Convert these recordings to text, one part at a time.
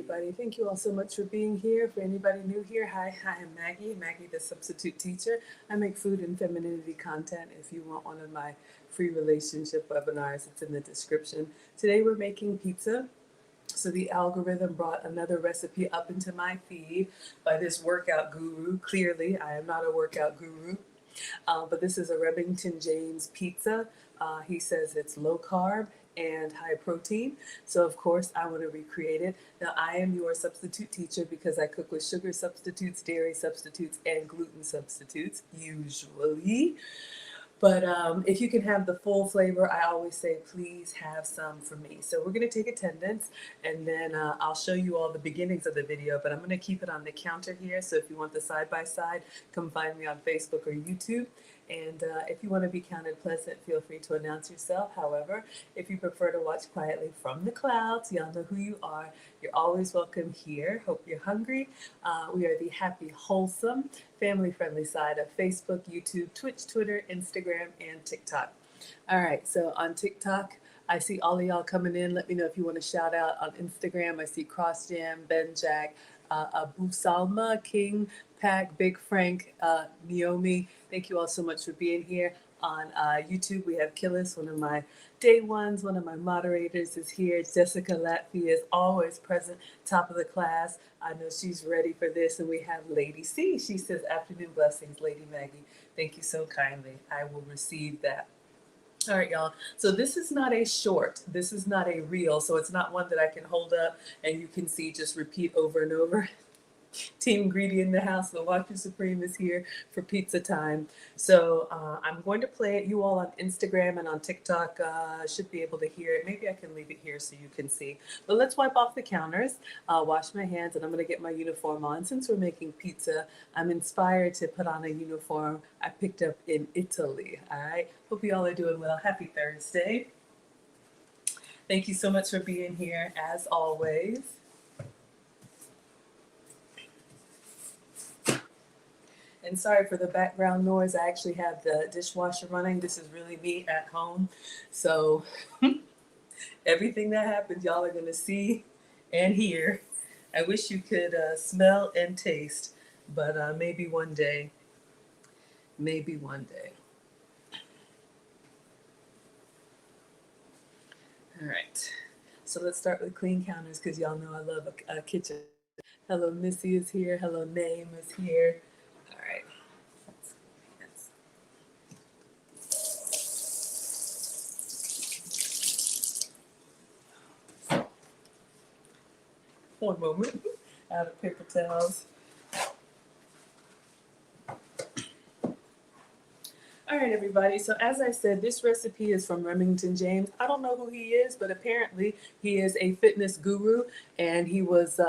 everybody. Thank you all so much for being here. For anybody new here, hi, I'm Maggie, the substitute teacher. I make food and femininity content. If you want one of my free relationship webinars, it's in the description. Today we're making pizza. So the algorithm brought another recipe up into my feed by this workout guru. Clearly, I am not a workout guru. But this is a Remington James pizza. He says it's low carb and high protein. So of course I want to recreate it. Now I am your substitute teacher because I cook with sugar substitutes, dairy substitutes, and gluten substitutes, usually. But if you can have the full flavor, I always say, please have some for me. So we're going to take attendance, and then I'll show you all the beginnings of the video, but I'm going to keep it on the counter here. So if you want the side-by-side, come find me on Facebook or YouTube. And if you want to be counted pleasant, feel free to announce yourself. However, if you prefer to watch quietly from the clouds, y'all know who you are. You're always welcome here. Hope you're hungry. We are the happy, wholesome, family-friendly side of Facebook, YouTube, Twitch, Twitter, Instagram, and TikTok. All right, so on TikTok, I see all of y'all coming in. Let me know if you want to shout out. On Instagram, I see Cross Jam, Ben Jack, Abu Salma, King, Pack, Big Frank, Naomi. Thank you all so much for being here. On YouTube, we have Killis, one of my day ones, one of my moderators is here. Jessica Latvia is always present, top of the class. I know she's ready for this. And we have Lady C. She says, afternoon blessings, Lady Maggie. Thank you so kindly. I will receive that. All right, y'all. So this is not a short. This is not a reel. So it's not one that I can hold up and you can see just repeat over and over. Team Greedy in the house. The Watcher Supreme is here for pizza time. So I'm going to play it. You all on Instagram and on TikTok should be able to hear it. Maybe I can leave it here so you can see. But let's wipe off the counters, wash my hands, and I'm going to get my uniform on. Since we're making pizza, I'm inspired to put on a uniform I picked up in Italy. All right. Hope you all are doing well. Happy Thursday. Thank you so much for being here, as always. And sorry for the background noise. I actually have the dishwasher running. This is really me at home. So everything that happens, y'all are going to see and hear. I wish you could smell and taste, but maybe one day. Maybe one day. All right. So let's start with clean counters because y'all know I love a kitchen. Hello, Missy is here. Hello, Name is here. One moment, out of paper towels. All right, everybody. So as I said, this recipe is from Remington James. I don't know who he is, but apparently he is a fitness guru, and he was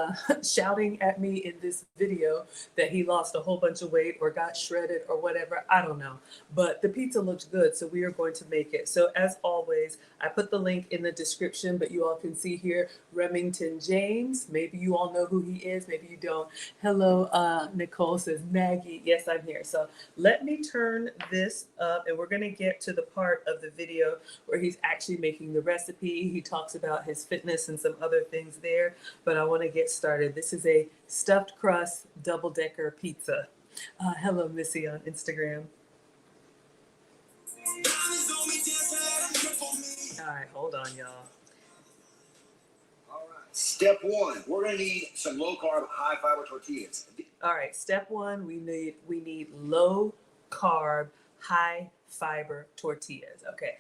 shouting at me in this video that he lost a whole bunch of weight or got shredded or whatever. I don't know. But the pizza looks good, so we are going to make it. So as always, I put the link in the description, but you all can see here, Remington James. Maybe you all know who he is. Maybe you don't. Hello, Nicole says, Maggie. Yes, I'm here. So let me turn this up, and we're going to get to the part of the video where he's actually making the recipe. He talks about his fitness and some other things there, but I want to get started. This is a stuffed crust double-decker pizza. Hello, Missy on Instagram. All right, hold on, y'all. All right. Step one, we're going to need some low-carb, high-fiber tortillas. All right, step one, we need low-carb, high-fiber tortillas. Okay.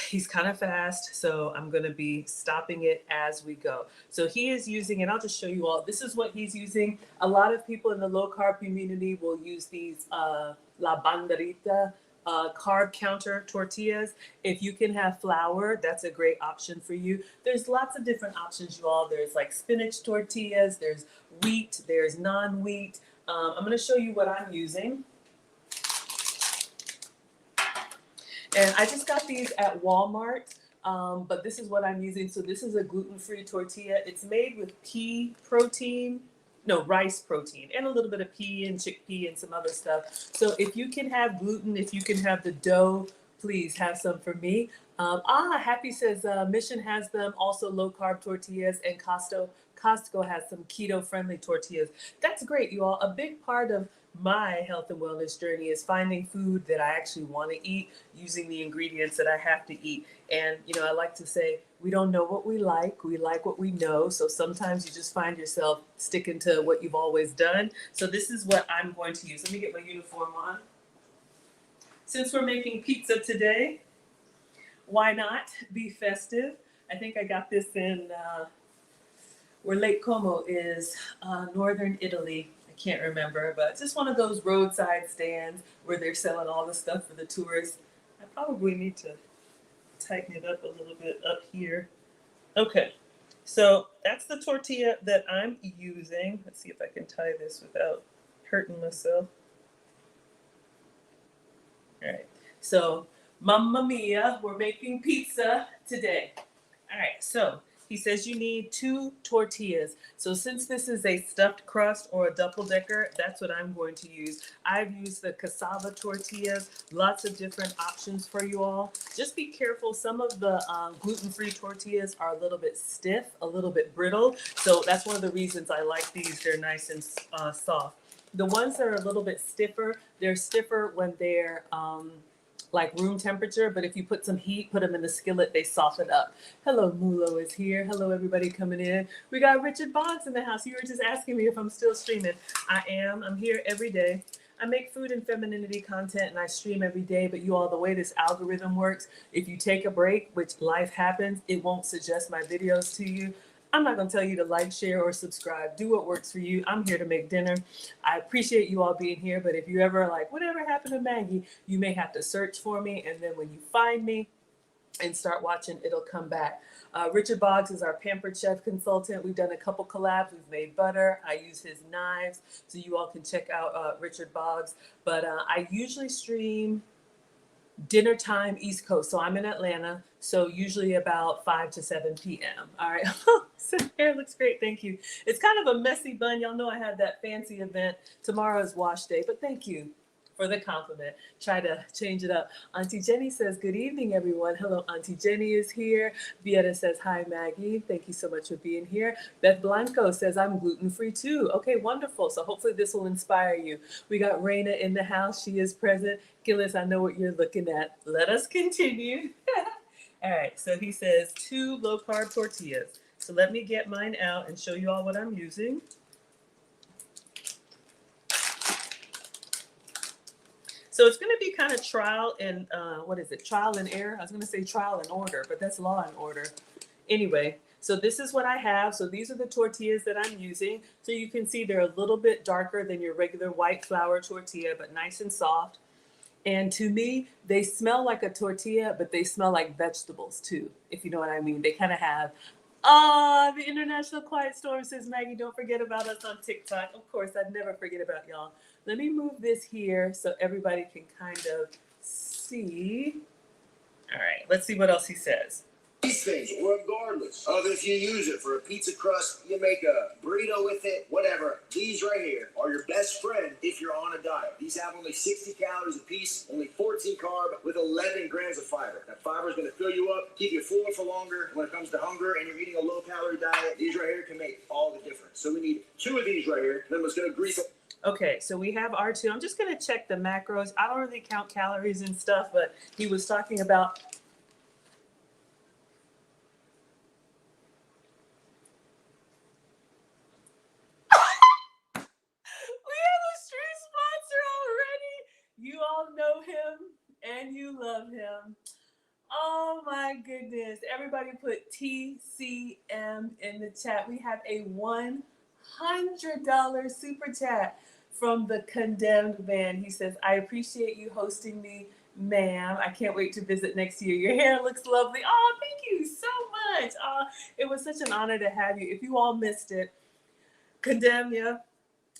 He's kind of fast, so I'm going to be stopping it as we go. So he is using, and I'll just show you all, this is what he's using. A lot of people in the low-carb community will use these La Banderita carb counter tortillas. If you can have flour, that's a great option for you. There's lots of different options, you all. There's like spinach tortillas, there's wheat, there's non-wheat. I'm going to show you what I'm using. And I just got these at Walmart, but this is what I'm using. So this is a gluten-free tortilla. It's made with rice protein, and a little bit of pea and chickpea and some other stuff. So if you can have gluten, if you can have the dough, please have some for me. Happy says Mission has them, also low carb tortillas, and Costco has some keto friendly tortillas. That's great, you all. A big part of my health and wellness journey is finding food that I actually want to eat using the ingredients that I have to eat. And, I like to say, we don't know what we like what we know. So sometimes you just find yourself sticking to what you've always done. So this is what I'm going to use. Let me get my uniform on. Since we're making pizza today, why not be festive? I think I got this in where Lake Como is, northern Italy. I can't remember, but it's just one of those roadside stands where they're selling all the stuff for the tourists. I probably need to tighten it up a little bit up here. Okay, so that's the tortilla that I'm using. Let's see if I can tie this without hurting myself. All right, so Mamma Mia, we're making pizza today. All right, so he says you need 2 tortillas. So since this is a stuffed crust or a double-decker, that's what I'm going to use. I've used the cassava tortillas, lots of different options for you all. Just be careful, some of the gluten-free tortillas are a little bit stiff, a little bit brittle. So that's one of the reasons I like these. They're nice and soft. The ones that are a little bit stiffer, they're stiffer when they're like room temperature, but if you put some heat, put them in the skillet, they soften up. Hello, Mulo is here. Hello, everybody coming in. We got Richard Boggs in the house. You were just asking me if I'm still streaming. I am. I'm here every day. I make food and femininity content and I stream every day, but you all, the way this algorithm works, if you take a break, which life happens, it won't suggest my videos to you. I'm not going to tell you to like, share, or subscribe. Do what works for you. I'm here to make dinner. I appreciate you all being here, but if you ever like, whatever happened to Maggie, you may have to search for me, and then when you find me and start watching, it'll come back. Richard Boggs is our Pampered Chef consultant. We've done a couple collabs. We've made butter. I use his knives, so you all can check out Richard Boggs. But I usually stream dinner time East Coast. So I'm in Atlanta. So usually about 5 to 7 p.m. All right. So hair looks great. Thank you. It's kind of a messy bun. Y'all know I had that fancy event. Tomorrow is wash day, but thank you for the compliment. Try to change it up. Auntie Jenny says, good evening, everyone. Hello, Auntie Jenny is here. Vieta says, hi, Maggie. Thank you so much for being here. Beth Blanco says, I'm gluten-free too. Okay, wonderful. So hopefully this will inspire you. We got Raina in the house. She is present. Gillis, I know what you're looking at. Let us continue. All right, so he says 2 low-carb tortillas. So let me get mine out and show you all what I'm using. So it's going to be kind of trial and, trial and error. I was going to say trial and order, but that's law and order. Anyway, so this is what I have. So these are the tortillas that I'm using. So you can see they're a little bit darker than your regular white flour tortilla, but nice and soft. And to me, they smell like a tortilla, but they smell like vegetables too, if you know what I mean. They kind of have, the International Quiet Storm says, Maggie, don't forget about us on TikTok. Of course, I'd never forget about y'all. Let me move this here so everybody can kind of see. All right, let's see what else he says. These things, regardless of if you use it for a pizza crust, you make a burrito with it, whatever. These right here are your best friend if you're on a diet. These have only 60 calories a piece, only 14 carb, with 11 grams of fiber. That fiber is going to fill you up, keep you full for longer. When it comes to hunger and you're eating a low-calorie diet, these right here can make all the difference. So we need 2 of these right here. Then let's go to grease. Okay, so we have R2. I'm just going to check the macros. I don't really count calories and stuff, but he was talking about you all know him and you love him. Oh my goodness. Everybody put TCM in the chat. We have a $100 super chat from the Condemned Man. He says, I appreciate you hosting me, ma'am. I can't wait to visit next year. Your hair looks lovely. Oh, thank you so much. It was such an honor to have you. If you all missed it, Condemn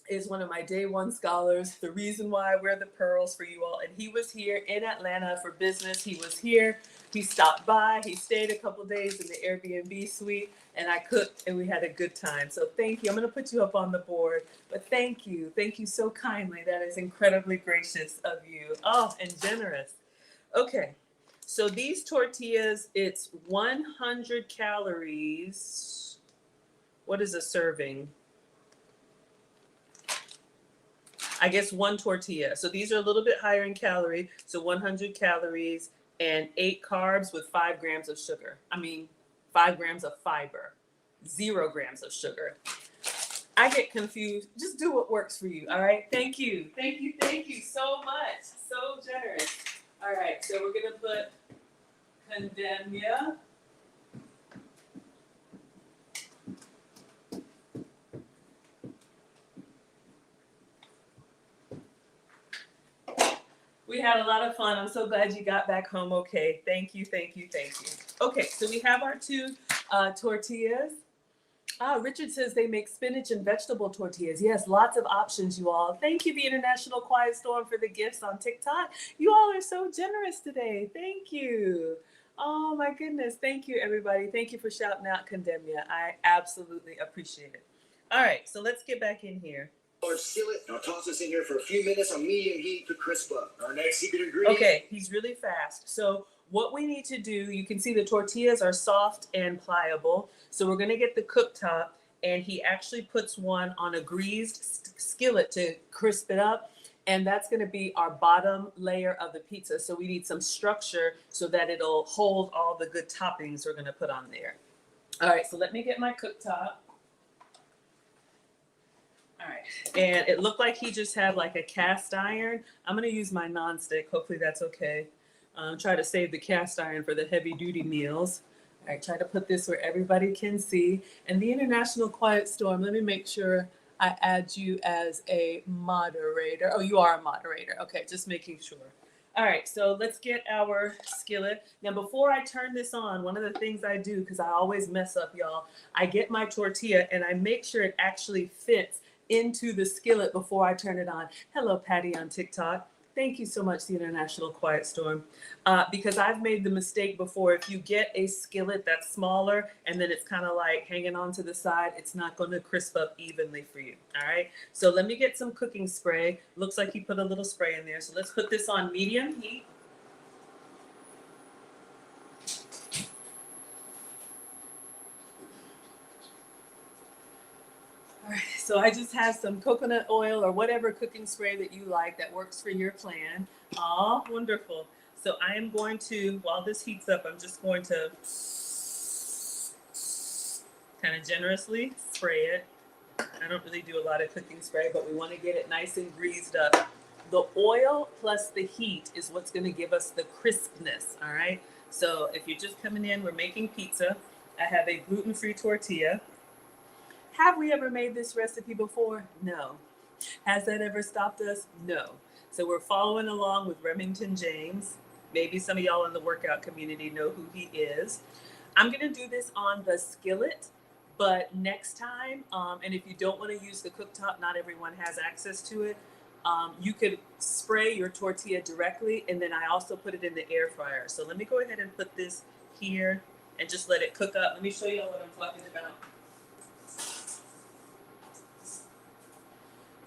is one of my day one scholars. The reason why I wear the pearls for you all. And he was here in Atlanta for business. He was here. He stopped by. He stayed a couple days in the Airbnb suite. And I cooked and we had a good time. So thank you. I'm going to put you up on the board. But thank you. Thank you so kindly. That is incredibly gracious of you. Oh, and generous. Okay. So these tortillas, it's 100 calories. What is a serving? I guess one tortilla. So these are a little bit higher in calorie. So 100 calories and 8 carbs with 5 grams of sugar. 5 grams of fiber, 0 grams of sugar. I get confused. Just do what works for you. All right. Thank you. Thank you. Thank you so much. So generous. All right. So we're going to put condemnia. We had a lot of fun. I'm so glad you got back home okay. Thank you, thank you, thank you. Okay, so we have our 2 tortillas. Richard says they make spinach and vegetable tortillas. Yes, lots of options, you all. Thank you, the International Quiet Storm, for the gifts on TikTok. You all are so generous today. Thank you. Oh my goodness. Thank you, everybody. Thank you for shouting out Condemnia. I absolutely appreciate it. All right, so let's get back in here. Skillet. Now toss this in here for a few minutes on medium heat to crisp up. Our next secret ingredient. Okay, he's really fast. So what we need to do, you can see the tortillas are soft and pliable. So we're going to get the cooktop, and he actually puts one on a greased skillet to crisp it up. And that's going to be our bottom layer of the pizza. So we need some structure so that it'll hold all the good toppings we're going to put on there. All right, so let me get my cooktop. All right, and it looked like he just had like a cast iron. I'm gonna use my nonstick. Hopefully that's okay. Try to save the cast iron for the heavy duty meals. All right, try to put this where everybody can see. And the International Quiet Storm, let me make sure I add you as a moderator. Oh, you are a moderator. Okay, just making sure. All right, so let's get our skillet. Now, before I turn this on, one of the things I do, because I always mess up, y'all, I get my tortilla and I make sure it actually fits into the skillet before I turn it on. Hello, Patty on TikTok. Thank you so much, the International Quiet Storm. Because I've made the mistake before. If you get a skillet that's smaller and then it's kind of like hanging on to the side, it's not going to crisp up evenly for you. All right. So let me get some cooking spray. Looks like you put a little spray in there. So let's put this on medium heat. All right, so I just have some coconut oil or whatever cooking spray that you like that works for your plan. Oh, wonderful. So I am going to, while this heats up, I'm just going to kind of generously spray it. I don't really do a lot of cooking spray, but we want to get it nice and greased up. The oil plus the heat is what's going to give us the crispness, all right? So if you're just coming in, we're making pizza. I have a gluten-free tortilla. Have we ever made this recipe before? No. Has that ever stopped us? No. So we're following along with Remington James. Maybe some of y'all in the workout community know who he is. I'm going to do this on the skillet, but next time, and if you don't want to use the cooktop, not everyone has access to it, you could spray your tortilla directly, and then I also put it in the air fryer. So let me go ahead and put this here and just let it cook up. Let me show y'all what I'm talking about.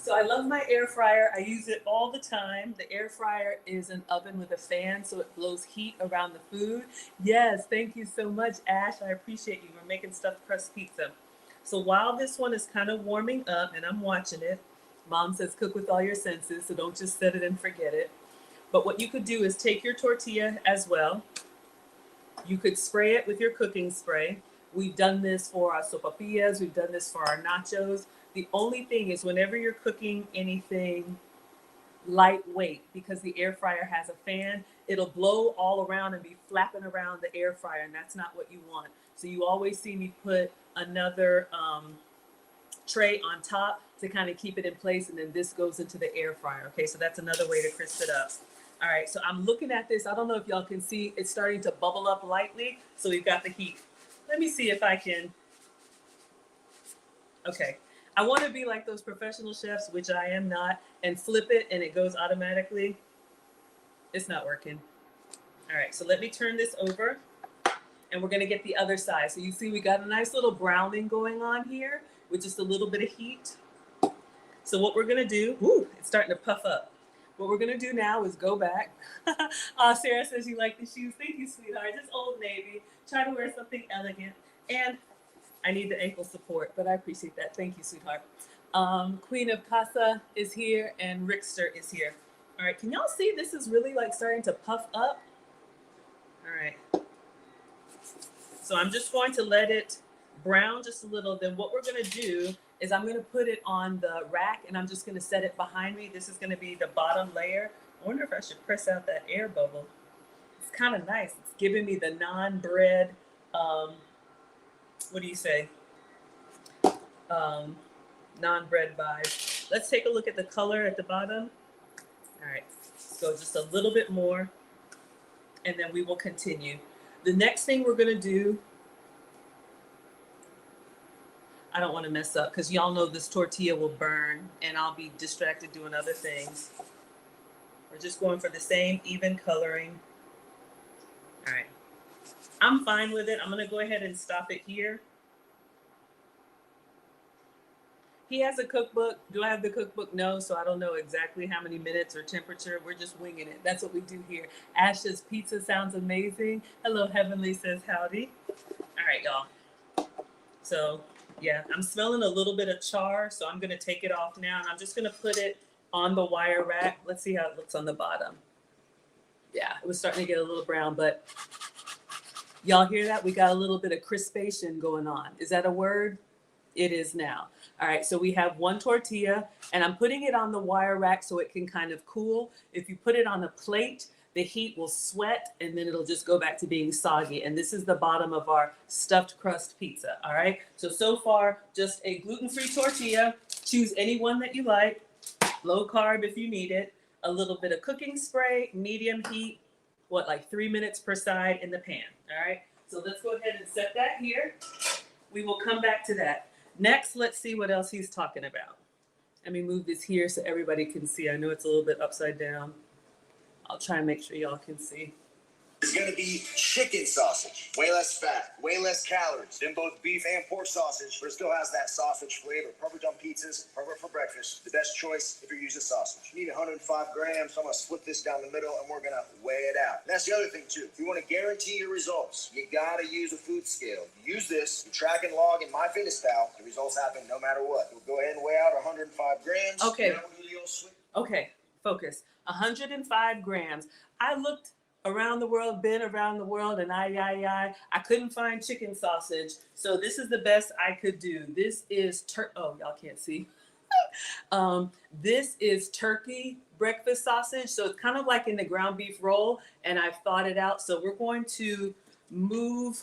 So I love my air fryer. I use it all the time. The air fryer is an oven with a fan, so it blows heat around the food. Yes, thank you so much, Ash. I appreciate you. We're making stuffed crust pizza. So while this one is kind of warming up and I'm watching it, Mom says cook with all your senses, so don't just set it and forget it. But what you could do is take your tortilla as well. You could spray it with your cooking spray. We've done this for our sopapillas. We've done this for our nachos. The only thing is whenever you're cooking anything lightweight, because the air fryer has a fan, it'll blow all around and be flapping around the air fryer, and that's not what you want. So you always see me put another tray on top to kind of keep it in place, and then this goes into the air fryer. Okay, so that's another way to crisp it up. All right, so I'm looking at this. I don't know if y'all can see, it's starting to bubble up lightly, so we've got the heat. Let me see if I can. Okay. I want to be like those professional chefs, which I am not, and flip it and it goes automatically. It's not working. All right, so let me turn this over and we're going to get the other side. So you see we got a nice little browning going on here with just a little bit of heat. So what we're going to do, it's starting to puff up. What we're gonna do now is go back. Sarah says you like the shoes. Thank you, sweetheart. Just Old Navy. Try to wear something elegant. And I need the ankle support, but I appreciate that. Thank you, sweetheart. Queen of Casa is here and Rickster is here. All right, can y'all see this is really like starting to puff up? All right. So I'm just going to let it brown just a little. Then what we're gonna do is I'm gonna put it on the rack and I'm just gonna set it behind me. This is gonna be the bottom layer. I wonder if I should press out that air bubble. It's kind of nice. It's giving me the non-bread, what do you say? Non-bread vibe. Let's take a look at the color at the bottom. All right, so just a little bit more and then we will continue. The next thing we're gonna do, I don't wanna mess up because y'all know this tortilla will burn and I'll be distracted doing other things. We're just going for the same even coloring. All right, I'm fine with it. I'm gonna go ahead and stop it here. He has a cookbook. Do I have the cookbook? No, so I don't know exactly how many minutes or temperature. We're just winging it. That's what we do here. Ash's Pizza sounds amazing. Hello, Heavenly says howdy. All right, y'all. So yeah, I'm smelling a little bit of char, so I'm gonna take it off now, and I'm just gonna put it on the wire rack. Let's see how it looks on the bottom. Yeah, it was starting to get a little brown, but y'all hear that? We got a little bit of crispation going on. Is that a word? It is now. All right, so we have one tortilla and I'm putting it on the wire rack so it can kind of cool. If you put it on a plate, the heat will sweat and then it'll just go back to being soggy. And this is the bottom of our stuffed crust pizza, all right? So far, just a gluten-free tortilla. Choose any one that you like. Low carb if you need it. A little bit of cooking spray, medium heat, like 3 minutes per side in the pan, all right? So let's go ahead and set that here. We will come back to that. Next, let's see what else he's talking about. Let me move this here so everybody can see. I know it's a little bit upside down. I'll try and make sure y'all can see. It's going to be chicken sausage. Way less fat, way less calories than both beef and pork sausage, but it still has that sausage flavor. Perfect on pizzas, perfect for breakfast. The best choice if you're using sausage. You need 105 grams, so I'm going to split this down the middle and we're going to weigh it out. And that's the other thing too. If you want to guarantee your results, you got to use a food scale. You use this, you track and log in MyFitnessPal, the results happen no matter what. You'll go ahead and weigh out 105 grams. Okay. Okay, focus. 105 grams. I looked around the world, been around the world, and I couldn't find chicken sausage. So this is the best I could do. This is oh, y'all can't see. This is turkey breakfast sausage. So it's kind of like in the ground beef roll, and I've thawed it out. So we're going to move,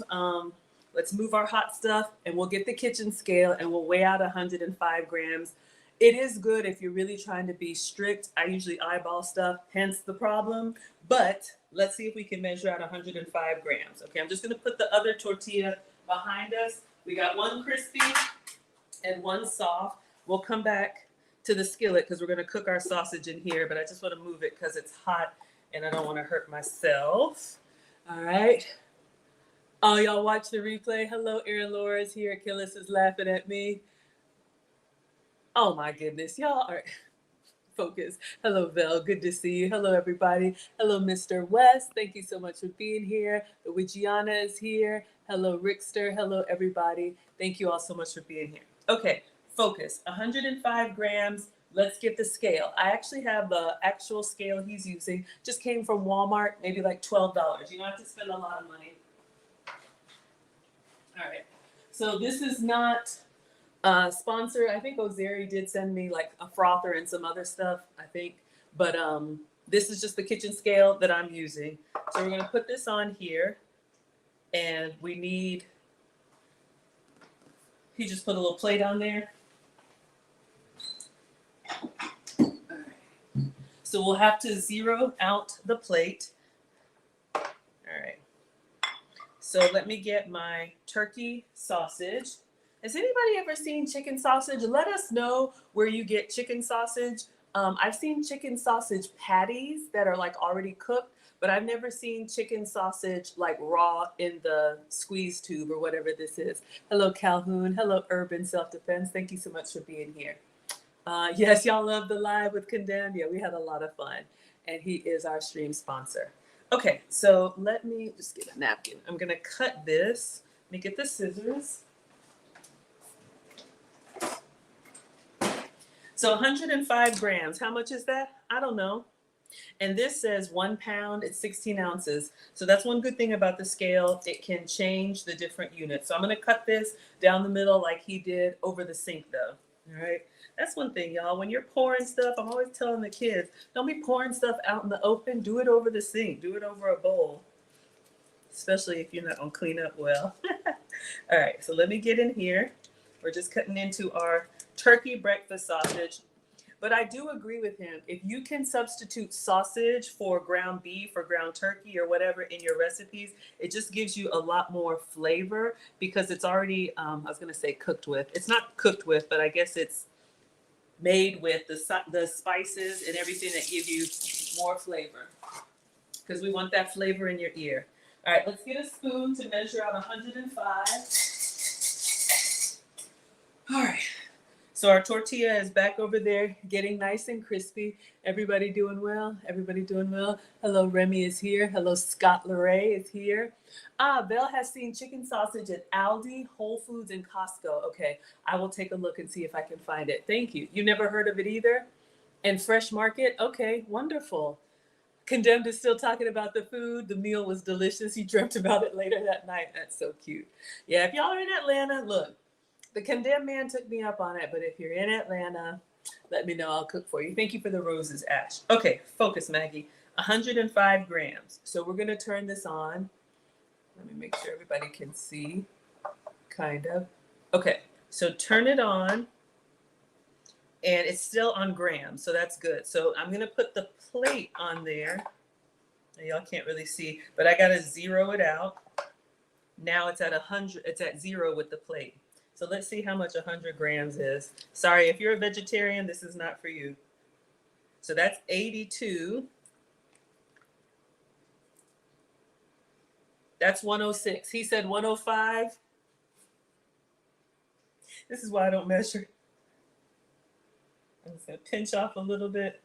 let's move our hot stuff, and we'll get the kitchen scale, and we'll weigh out 105 grams. It is good if you're really trying to be strict. I usually eyeball stuff, hence the problem. But let's see if we can measure out 105 grams. Okay, I'm just gonna put the other tortilla behind us. We got one crispy and one soft. We'll come back to the skillet because we're gonna cook our sausage in here, but I just wanna move it because it's hot and I don't wanna hurt myself. All right. Oh, y'all watch the replay. Hello, Erin Laura's here. Killis is laughing at me. Oh my goodness, y'all are focused. Hello, Vel. Good to see you. Hello, everybody. Hello, Mr. West. Thank you so much for being here. Luigiana is here. Hello, Rickster. Hello, everybody. Thank you all so much for being here. Okay, focus. 105 grams. Let's get the scale. I actually have the actual scale he's using. Just came from Walmart, maybe like $12. You don't have to spend a lot of money. All right. So this is not sponsor. I think Ozeri did send me like a frother and some other stuff, I think. But this is just the kitchen scale that I'm using. So we're gonna put this on here and we need, he just put a little plate on there. All right. So we'll have to zero out the plate. All right. So let me get my turkey sausage. Has anybody ever seen chicken sausage? Let us know where you get chicken sausage. I've seen chicken sausage patties that are like already cooked, but I've never seen chicken sausage like raw in the squeeze tube or whatever this is. Hello, Calhoun. Hello, Urban Self-Defense. Thank you so much for being here. Yes, y'all love the live with Condemned. Yeah, we had a lot of fun. And he is our stream sponsor. Okay, so let me just get a napkin. I'm going to cut this. Let me get the scissors. So 105 grams. How much is that? I don't know. And this says 1 pound, it's 16 ounces. So that's one good thing about the scale. It can change the different units. So I'm going to cut this down the middle like he did over the sink, though. All right. That's one thing, y'all. When you're pouring stuff, I'm always telling the kids, don't be pouring stuff out in the open. Do it over the sink. Do it over a bowl, especially if you're not going to clean up well. All right. So let me get in here. We're just cutting into our turkey breakfast sausage. But I do agree with him. If you can substitute sausage for ground beef or ground turkey or whatever in your recipes, it just gives you a lot more flavor because it's already, I was going to say cooked with. It's not cooked with, but I guess it's made with the spices and everything that give you more flavor because we want that flavor in your ear. All right, let's get a spoon to measure out 105. All right. So our tortilla is back over there getting nice and crispy. Everybody doing well? Everybody doing well? Hello, Remy is here. Hello, Scott Leray is here. Belle has seen chicken sausage at Aldi, Whole Foods, and Costco. Okay, I will take a look and see if I can find it. Thank you. You never heard of it either? And Fresh Market? Okay, wonderful. Condemned is still talking about the food. The meal was delicious. He dreamt about it later that night. That's so cute. Yeah, if y'all are in Atlanta, look. The Condemned man took me up on it, but if you're in Atlanta, let me know. I'll cook for you. Thank you for the roses, Ash. Okay, focus, Maggie. 105 grams. So we're going to turn this on. Let me make sure everybody can see. Kind of. Okay, so turn it on. And it's still on grams, so that's good. So I'm going to put the plate on there. Y'all can't really see, but I got to zero it out. Now it's at 100. It's at 0 with the plate. So let's see how much 100 grams is. Sorry, if you're a vegetarian, this is not for you. So that's 82. That's 106. He said 105. This is why I don't measure. I'm just going to pinch off a little bit.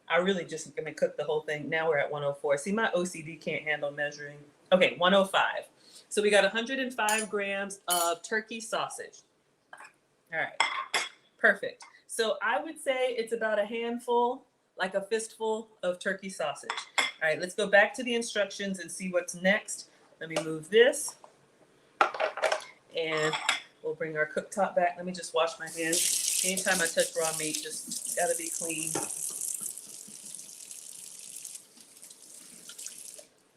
I really just going to cook the whole thing. Now we're at 104. See, my OCD can't handle measuring. Okay, 105. So we got 105 grams of turkey sausage. All right, perfect. So I would say it's about a handful, like a fistful of turkey sausage. All right, let's go back to the instructions and see what's next. Let me move this. And we'll bring our cooktop back. Let me just wash my hands. Anytime I touch raw meat, just gotta be clean.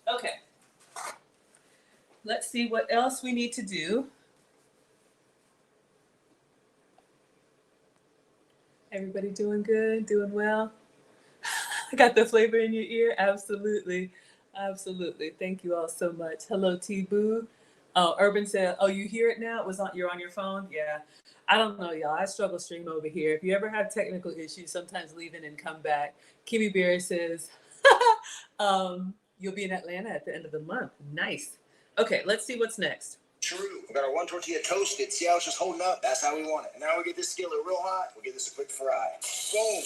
Okay. Let's see what else we need to do. Everybody doing good? Doing well? I got the flavor in your ear? Absolutely. Absolutely. Thank you all so much. Hello, T-Boo. Oh, Urban said, oh, you hear it now? You're on your phone? Yeah. I don't know, y'all. I struggle stream over here. If you ever have technical issues, sometimes leave in and come back. Kimmy Berry says, you'll be in Atlanta at the end of the month. Nice. Okay, let's see what's next. True. We got our one tortilla toasted. See how it's just holding up? That's how we want it. And now we get this skillet real hot. We'll give this a quick fry. Boom.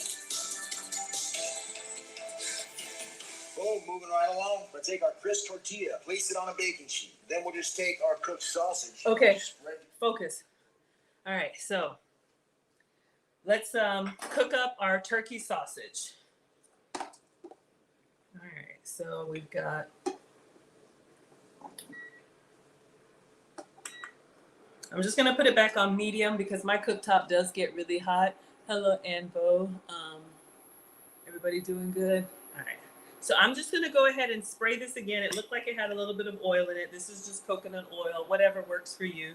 Boom. Moving right along. Let's take our crisp tortilla, place it on a baking sheet. Then we'll just take our cooked sausage. Okay. Focus. All right. So let's cook up our turkey sausage. All right. So we've got. I'm just gonna put it back on medium because my cooktop does get really hot. Hello, Anvo. Everybody doing good? All right. So I'm just gonna go ahead and spray this again. It looked like it had a little bit of oil in it. This is just coconut oil, whatever works for you.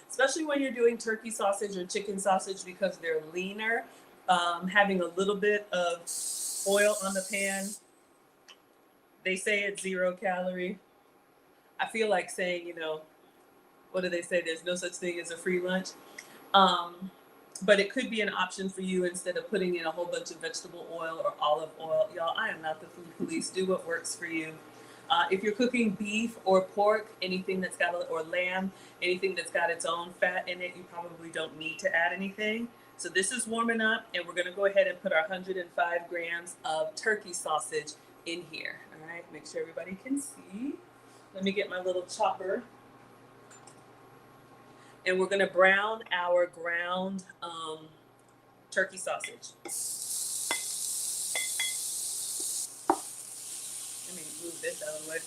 Especially when you're doing turkey sausage or chicken sausage because they're leaner. Having a little bit of oil on the pan. They say it's 0 calorie. I feel like saying, what do they say? There's no such thing as a free lunch. But it could be an option for you instead of putting in a whole bunch of vegetable oil or olive oil. Y'all, I am not the food police. Do what works for you. If you're cooking beef or pork, anything or lamb, anything that's got its own fat in it, you probably don't need to add anything. So this is warming up, and we're gonna go ahead and put our 105 grams of turkey sausage in here. All right, make sure everybody can see. Let me get my little chopper. And we're gonna brown our ground turkey sausage. Let me move this out of the way.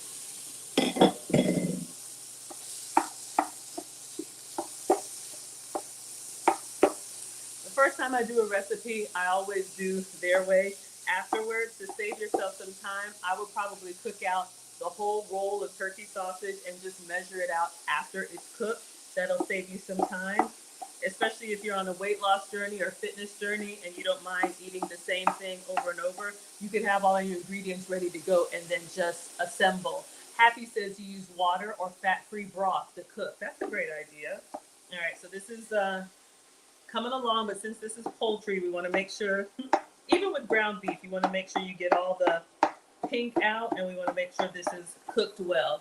The first time I do a recipe, I always do their way. Afterwards, to save yourself some time, I would probably cook out the whole roll of turkey sausage and just measure it out after it's cooked. That'll save you some time, especially if you're on a weight loss journey or fitness journey and you don't mind eating the same thing over and over. You can have all your ingredients ready to go and then just assemble. Happy says you use water or fat-free broth to cook. That's a great idea. All right, so this is coming along, but since this is poultry, we want to make sure, even with ground beef, you want to make sure you get all the pink out, and we want to make sure this is cooked well.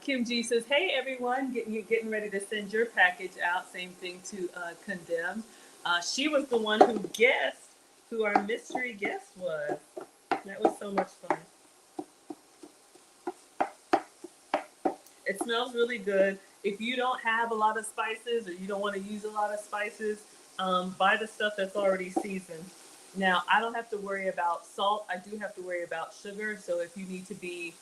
Kim G says, hey everyone, getting ready to send your package out. Same thing to Condemn. She was the one who guessed who our mystery guest was. That was so much fun. It smells really good. If you don't have a lot of spices or you don't want to use a lot of spices, buy the stuff that's already seasoned. Now, I don't have to worry about salt. I do have to worry about sugar. So if you need to be,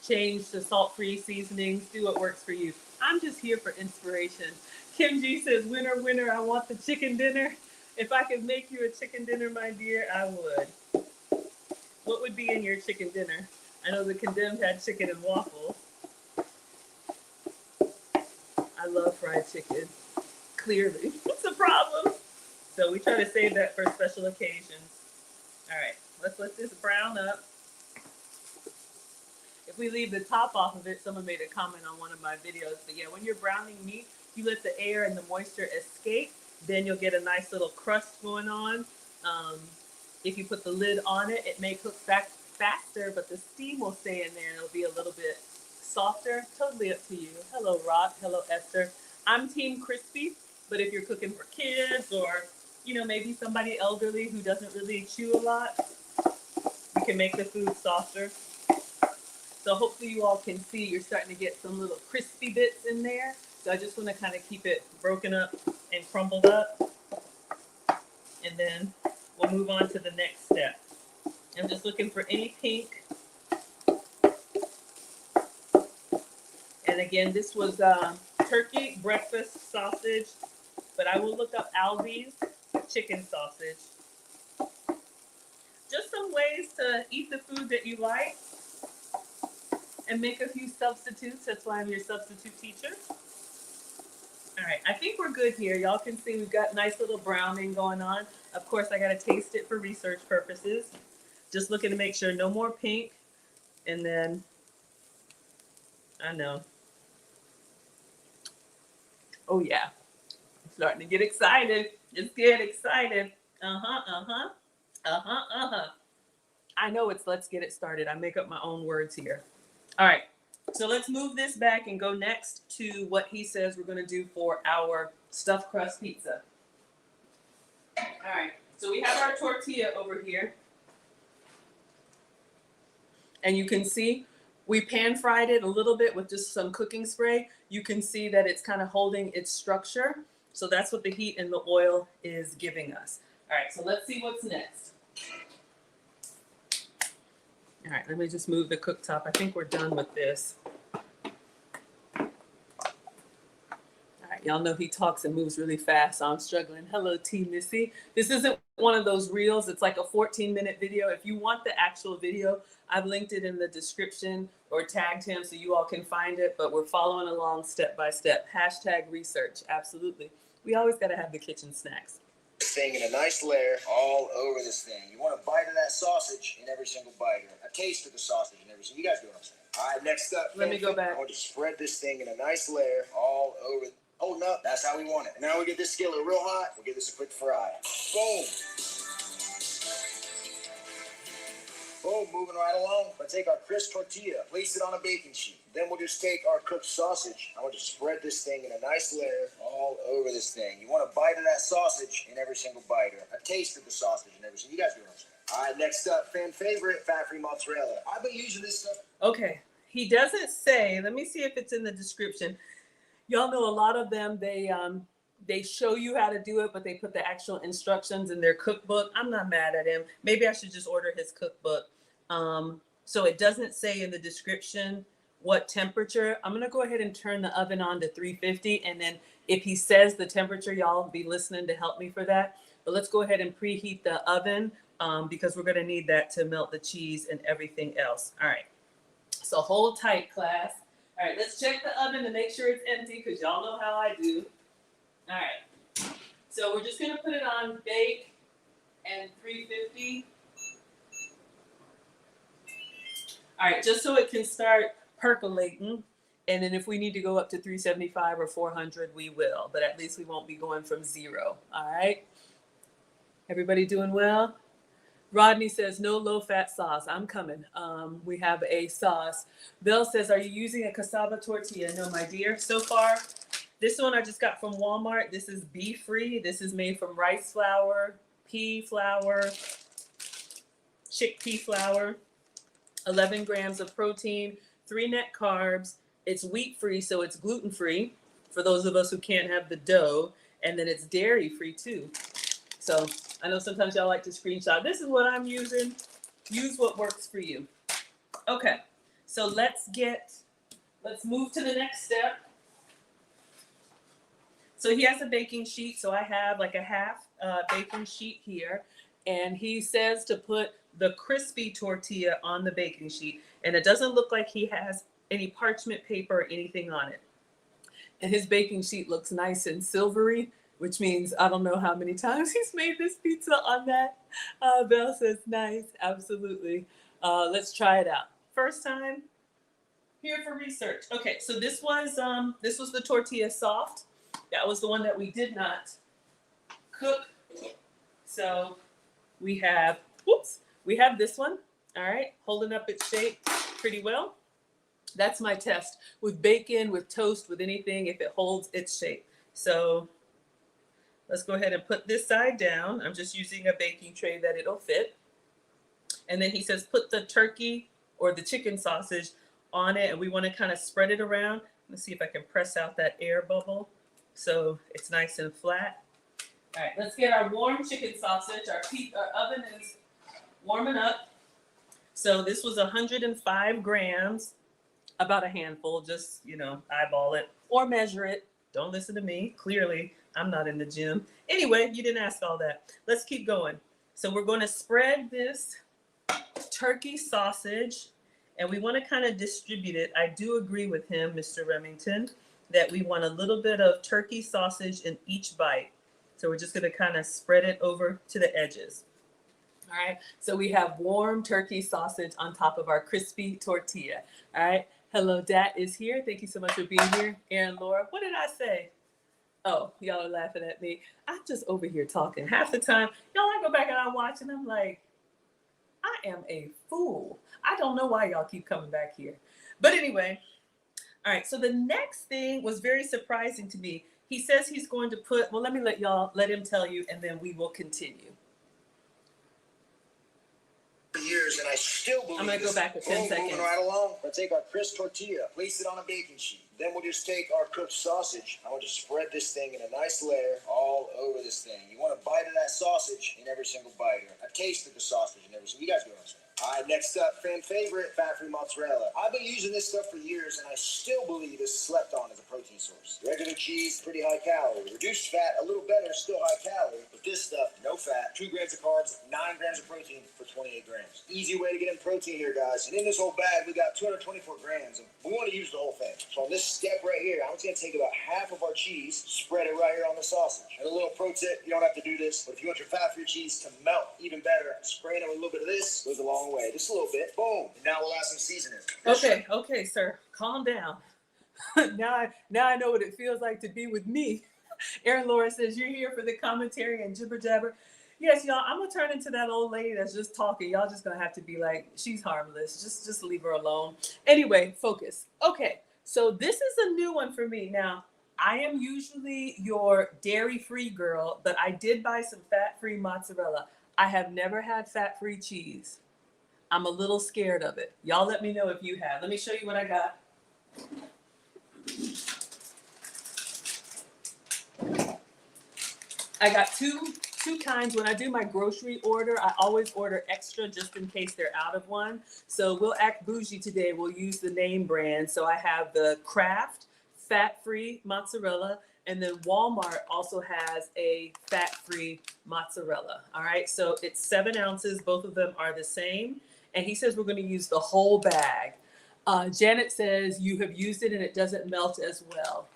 change to salt-free seasonings, do what works for you. I'm just here for inspiration. Kim G says, winner, winner, I want the chicken dinner. If I could make you a chicken dinner, my dear, I would. What would be in your chicken dinner? I know the Condemned had chicken and waffles. I love fried chicken. Clearly. What's the problem? So we try to save that for special occasions. All right, let's let this brown up. If we leave the top off of it, someone made a comment on one of my videos, but yeah, when you're browning meat, you let the air and the moisture escape, then you'll get a nice little crust going on. If you put the lid on it, it may cook back faster, but the steam will stay in there and it'll be a little bit softer. Totally up to you. Hello, Rock. Hello, Esther. I'm team crispy, but if you're cooking for kids or, maybe somebody elderly who doesn't really chew a lot, you can make the food softer. So hopefully you all can see you're starting to get some little crispy bits in there. So I just want to kind of keep it broken up and crumbled up. And then we'll move on to the next step. I'm just looking for any pink. And again, this was turkey breakfast sausage, but I will look up Aldi's chicken sausage. Just some ways to eat the food that you like and make a few substitutes. That's why I'm your substitute teacher. All right, I think we're good here. Y'all can see we've got nice little browning going on. Of course, I got to taste it for research purposes. Just looking to make sure no more pink. And then, I know. Oh yeah, I'm starting to get excited. Just get excited. I know it's let's get it started. I make up my own words here. All right, so let's move this back and go next to what he says we're going to do for our stuffed crust pizza. All right, so we have our tortilla over here. And you can see we pan fried it a little bit with just some cooking spray. You can see that it's kind of holding its structure. So that's what the heat and the oil is giving us. All right, so let's see what's next. All right, let me just move the cooktop. I think we're done with this. All right, y'all know he talks and moves really fast, so I'm struggling. Hello, T Missy. This isn't one of those reels. It's like a 14-minute video. If you want the actual video, I've linked it in the description or tagged him so you all can find it, but we're following along step by step. #research, absolutely. We always got to have the kitchen snacks. This thing in a nice layer all over this thing. You want a bite of that sausage in every single bite, or a taste of the sausage in every single. You guys do what I'm saying. All right, next up. Let me go back. I want to spread this thing in a nice layer all over. Holding up, that's how we want it. And now we get this skillet real hot. We'll give this a quick fry. Boom. Boom, moving right along. Let's take our crisp tortilla, place it on a baking sheet. Then we'll just take our cooked sausage. I want to spread this thing in a nice layer all all over this thing. You want a bite of that sausage in every single bite, or a taste of the sausage in every single. You guys do what I'm saying. All right, next up, fan favorite, fat-free mozzarella. I've been using this stuff. Okay, he doesn't say. Let me see if it's in the description. Y'all know a lot of them. They show you how to do it, but they put the actual instructions in their cookbook. I'm not mad at him. Maybe I should just order his cookbook. So it doesn't say in the description what temperature. I'm gonna go ahead and turn the oven on to 350, and then if he says the temperature, y'all be listening to help me for that. But let's go ahead and preheat the oven because we're gonna need that to melt the cheese and everything else. All right, so hold tight, class. All right, let's check the oven to make sure it's empty because y'all know how I do. All right, so we're just gonna put it on bake and 350. All right, just so it can start percolating. And then if we need to go up to 375 or 400, we will. But at least we won't be going from 0. All right? Everybody doing well? Rodney says, no low-fat sauce. I'm coming. We have a sauce. Bill says, are you using a cassava tortilla? No, my dear. So far, this one I just got from Walmart. This is beef-free. This is made from rice flour, pea flour, chickpea flour. 11 grams of protein, 3 net carbs. It's wheat-free, so it's gluten-free for those of us who can't have the dough. And then it's dairy-free, too. So I know sometimes y'all like to screenshot. This is what I'm using. Use what works for you. Okay, so let's move to the next step. So he has a baking sheet. So I have like a half baking sheet here. And he says to put the crispy tortilla on the baking sheet. And it doesn't look like he has any parchment paper or anything on it. And his baking sheet looks nice and silvery, which means I don't know how many times he's made this pizza on that. Belle says nice, absolutely. Let's try it out. First time, here for research. Okay, so this was the tortilla soft. That was the one that we did not cook. So we have this one, all right, holding up its shape pretty well. That's my test with bacon, with toast, with anything, if it holds its shape. So let's go ahead and put this side down. I'm just using a baking tray that it'll fit. And then he says, put the turkey or the chicken sausage on it. And we want to kind of spread it around. Let's see if I can press out that air bubble so it's nice and flat. All right, let's get our warm chicken sausage. Our oven is warming up. So this was 105 grams, about a handful. Just, eyeball it or measure it. Don't listen to me. Clearly, I'm not in the gym. Anyway, you didn't ask all that. Let's keep going. So we're going to spread this turkey sausage, and we want to kind of distribute it. I do agree with him, Mr. Remington, that we want a little bit of turkey sausage in each bite. So we're just going to kind of spread it over to the edges. All right. So we have warm turkey sausage on top of our crispy tortilla. All right. Hello, Dat is here. Thank you so much for being here. Aaron, Laura, what did I say? Oh, y'all are laughing at me. I'm just over here talking. Half the time, I go back and I watch and I'm like, I am a fool. I don't know why y'all keep coming back here. But anyway, all right. So the next thing was very surprising to me. He says he's going to put, well, let me let him tell you, and then we will continue. Years, and I still believe I'm going to go back for 10 seconds. Moving right along. We'll take our crisp tortilla, place it on a baking sheet. Then we'll just take our cooked sausage. I want to spread this thing in a nice layer all over this thing. You want a bite of that sausage in every single bite, or a taste of the sausage in every single. You guys know what I'm saying. All right, next up, fan favorite, fat-free mozzarella. I've been using this stuff for years, and I still believe it's slept on as a protein source. Regular cheese, pretty high calorie. Reduced fat, a little better, still high calorie. But this stuff, no fat, 2 grams of carbs, 9 grams of protein for 28 grams. Easy way to get in protein here, guys. And in this whole bag, we got 224 grams, and we want to use the whole thing. So on this step right here, I'm just going to take about half of our cheese, spread it right here on the sausage. And a little pro tip, you don't have to do this, but if you want your fat-free cheese to melt even better, spraying it with a little bit of this goes a long way. Just a little bit. Boom. And now we'll add some seasoning. Okay, sir. Calm down. now I know what it feels like to be with me. Aaron Laura says, you're here for the commentary and jibber jabber. Yes, y'all, I'm going to turn into that old lady that's just talking. Y'all just going to have to be like, she's harmless. Just leave her alone. Anyway, focus. Okay, so this is a new one for me. Now, I am usually your dairy-free girl, but I did buy some fat-free mozzarella. I have never had fat-free cheese. I'm a little scared of it. Y'all let me know if you have. Let me show you what I got. I got two kinds. When I do my grocery order, I always order extra just in case they're out of one. So we'll act bougie today. We'll use the name brand. So I have the Kraft fat-free mozzarella, and then Walmart also has a fat-free mozzarella. All right, so it's 7 ounces. Both of them are the same. And he says we're going to use the whole bag. Janet says you have used it and it doesn't melt as well.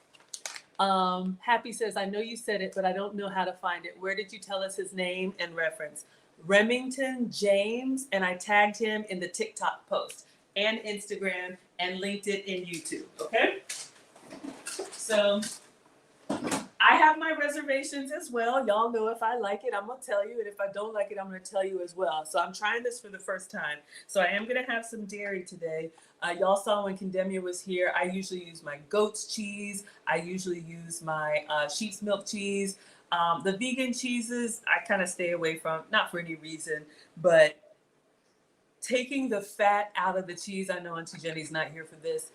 Happy says, I know you said it, but I don't know how to find it. Where did you tell us his name and reference? Remington James, and I tagged him in the TikTok post and Instagram and linked it in YouTube, okay? So I have my reservations as well. Y'all know if I like it, I'm going to tell you. And if I don't like it, I'm going to tell you as well. So I'm trying this for the first time. So I am going to have some dairy today. Y'all saw when Condemnia was here, I usually use my goat's cheese. I usually use my sheep's milk cheese. The vegan cheeses, I kind of stay away from, not for any reason, but taking the fat out of the cheese, I know Auntie Jenny's not here for this,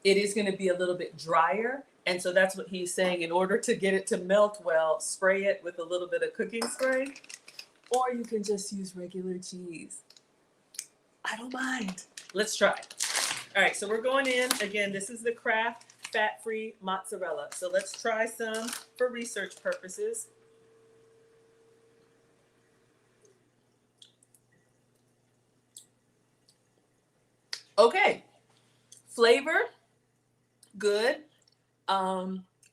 it is going to be a little bit drier. And so that's what he's saying. In order to get it to melt well, spray it with a little bit of cooking spray, or you can just use regular cheese. I don't mind. Let's try. All right, so we're going in. Again, this is the Kraft fat-free mozzarella. So let's try some for research purposes. Okay, flavor, good.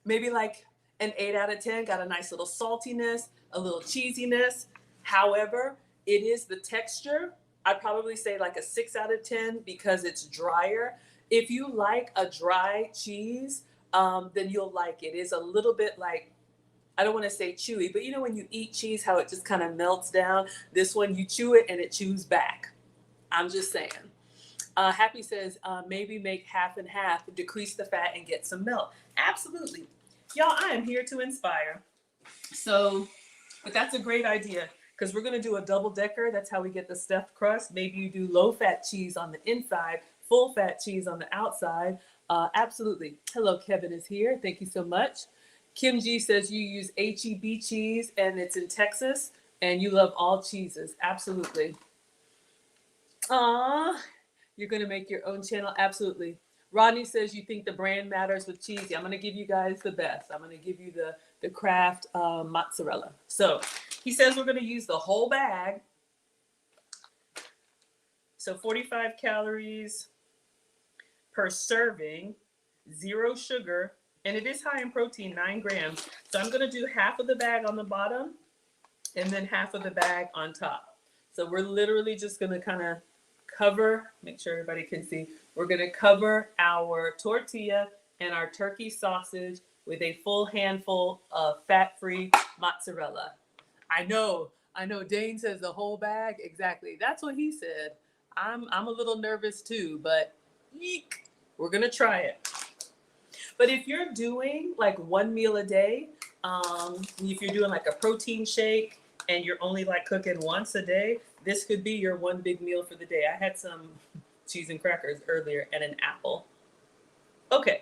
Maybe like an 8 out of 10, got a nice little saltiness, a little cheesiness. However, it is the texture. I'd probably say like a 6 out of 10 because it's drier. If you like a dry cheese, then you'll like it. It's a little bit like, I don't want to say chewy, but you know when you eat cheese, how it just kind of melts down? This one, you chew it and it chews back. I'm just saying. Happy says, maybe make half and half, decrease the fat and get some melt. Absolutely. Y'all, I am here to inspire. So, but that's a great idea because we're going to do a double decker. That's how we get the stuffed crust. Maybe you do low fat cheese on the inside, full fat cheese on the outside. Absolutely. Hello, Kevin is here. Thank you so much. Kim G says you use HEB cheese and it's in Texas and you love all cheeses. Absolutely. You're going to make your own channel? Absolutely. Rodney says you think the brand matters with cheese. Yeah, I'm going to give you guys the best. I'm going to give you the Kraft mozzarella. So he says we're going to use the whole bag. So 45 calories per serving, 0 sugar, and it is high in protein, 9 grams. So I'm going to do half of the bag on the bottom and then half of the bag on top. So we're literally just going to kind of cover, make sure everybody can see, we're going to cover our tortilla and our turkey sausage with a full handful of fat-free mozzarella. I know, Dane says the whole bag. Exactly. That's what he said. I'm a little nervous too, but eek, we're going to try it. But if you're doing like 1 meal a day, if you're doing like a protein shake and you're only like cooking once a day, this could be your one big meal for the day. I had some cheese and crackers earlier and an apple. Okay.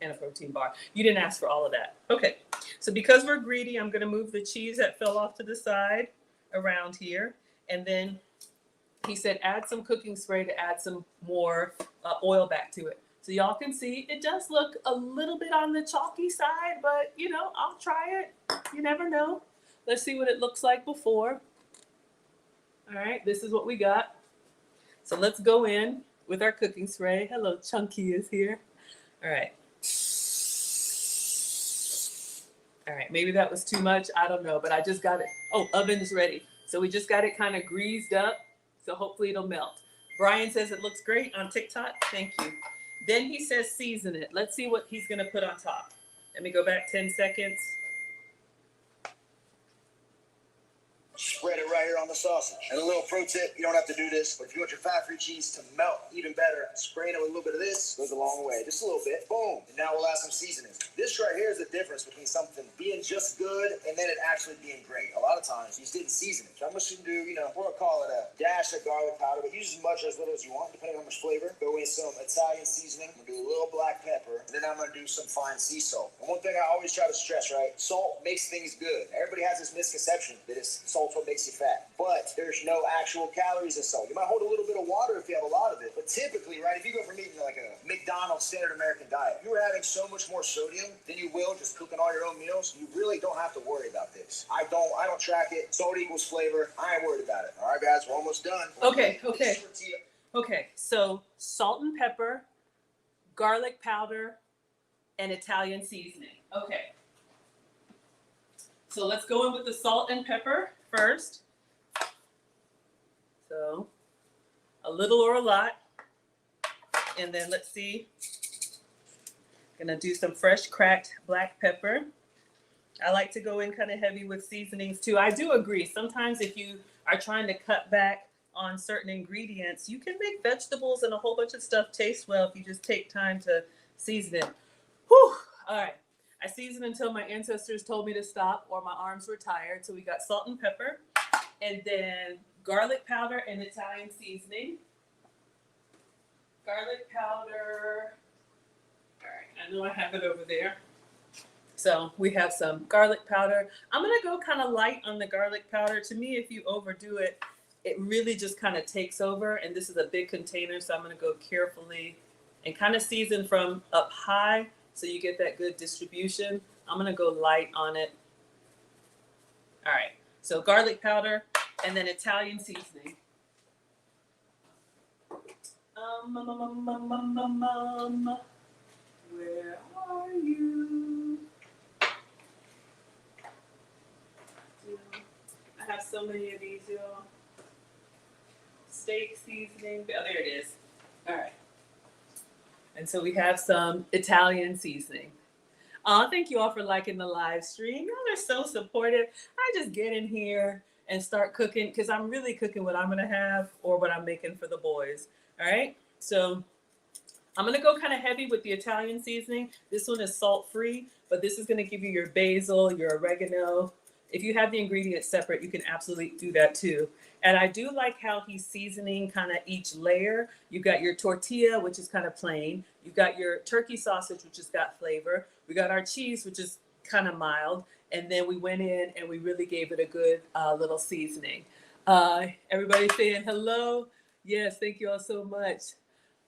And a protein bar. You didn't ask for all of that. Okay. So because we're greedy, I'm going to move the cheese that fell off to the side around here. And then he said add some cooking spray to add some more oil back to it. So y'all can see it does look a little bit on the chalky side, but you know, I'll try it. You never know. Let's see what it looks like before. All right, this is what we got. So let's go in with our cooking spray. Hello, Chunky is here. All right. All right, maybe that was too much. I don't know, but I just got it. Oh, oven is ready. So we just got it kind of greased up. So hopefully it'll melt. Brian says it looks great on TikTok. Thank you. Then he says season it. Let's see what he's going to put on top. Let me go back 10 seconds. spread it right here on the sausage. And a little pro tip, you don't have to do this, but if you want your fat-free cheese to melt even better, spraying it with a little bit of this goes a long way. Just a little bit. Boom. And now we'll add some seasoning. This right here is the difference between something being just good and then it actually being great. A lot of times, you just didn't season it. So I'm just going to do, we're going to call it a dash of garlic powder, but use as much or as little as you want, depending on how much flavor. Go in some Italian seasoning. I'm going to do a little black pepper, and then I'm going to do some fine sea salt. And one thing I always try to stress, right? Salt makes things good. Everybody has this misconception that salt's what makes you fat, but there's no actual calories in salt. You might hold a little bit of water if you have a lot of it, but typically, right, if you go from eating like a McDonald's standard American diet, you're having so much more sodium than you will just cooking all your own meals. You really don't have to worry about this. I don't track it. Salt equals flavor. I ain't worried about it. All right, guys, we're almost done. Okay. So salt and pepper, garlic powder, and Italian seasoning. Okay. So let's go in with the salt and pepper first. So a little or a lot. And then let's see. Gonna do some fresh cracked black pepper. I like to go in kind of heavy with seasonings too. I do agree. Sometimes if you are trying to cut back on certain ingredients, you can make vegetables and a whole bunch of stuff taste well if you just take time to season it. Whew. All right. I seasoned until my ancestors told me to stop or my arms were tired. So we got salt and pepper and then garlic powder and Italian seasoning. Garlic powder. All right. I know I have it over there. So we have some garlic powder. I'm going to go kind of light on the garlic powder. To me, if you overdo it, it really just kind of takes over. And this is a big container, so I'm going to go carefully and kind of season from up high so you get that good distribution. I'm going to go light on it. All right. So garlic powder and then Italian seasoning. Where are you? I have so many of these, y'all. Steak seasoning. Oh, there it is. All right. And so we have some Italian seasoning. Thank you all for liking the live stream. Y'all are so supportive. I just get in here and start cooking because I'm really cooking what I'm going to have or what I'm making for the boys. All right. So I'm going to go kind of heavy with the Italian seasoning. This one is salt-free, but this is going to give you your basil, your oregano. If you have the ingredients separate, you can absolutely do that too. And I do like how he's seasoning kind of each layer. You've got your tortilla, which is kind of plain. You've got your turkey sausage, which has got flavor. We got our cheese, which is kind of mild. And then we went in and we really gave it a good little seasoning. Everybody saying hello. Yes, thank you all so much.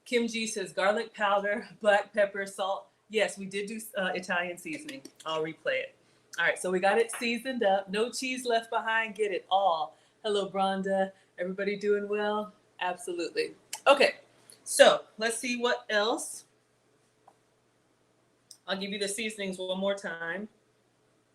Kim G says garlic powder, black pepper, salt. Yes, we did do Italian seasoning. I'll replay it. All right, so we got it seasoned up. No cheese left behind. Get it all. Hello, Bronda. Everybody doing well? Absolutely. Okay, so let's see what else. I'll give you the seasonings one more time.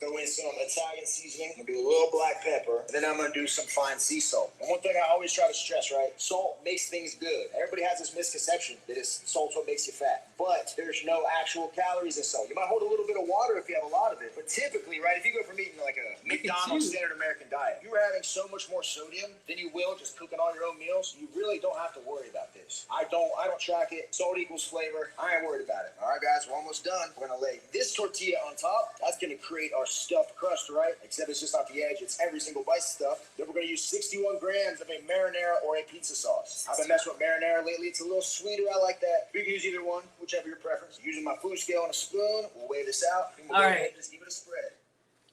Go in some Italian seasoning. I'm going to do a little black pepper. And then I'm going to do some fine sea salt. And one thing I always try to stress, right? Salt makes things good. Everybody has this misconception that salt's what makes you fat. But there's no actual calories in salt. You might hold a little bit of water if you have a lot of it. But typically, right, if you go from eating like a McDonald's standard American diet, you're having so much more sodium than you will just cooking all your own meals. You really don't have to worry about this. I don't track it. Salt equals flavor. I ain't worried about it. All right, guys, we're almost done. We're going to lay this tortilla on top. That's going to create our stuffed crust, right? Except it's just not the edge. It's every single bite stuff. Then we're going to use 61 grams of a marinara or a pizza sauce. I've been messing with marinara lately. It's a little sweeter. I like that. You can use either one, whichever your preference. Using my food scale and a spoon, we'll weigh this out. And we'll all go right. ahead and just give it a spread.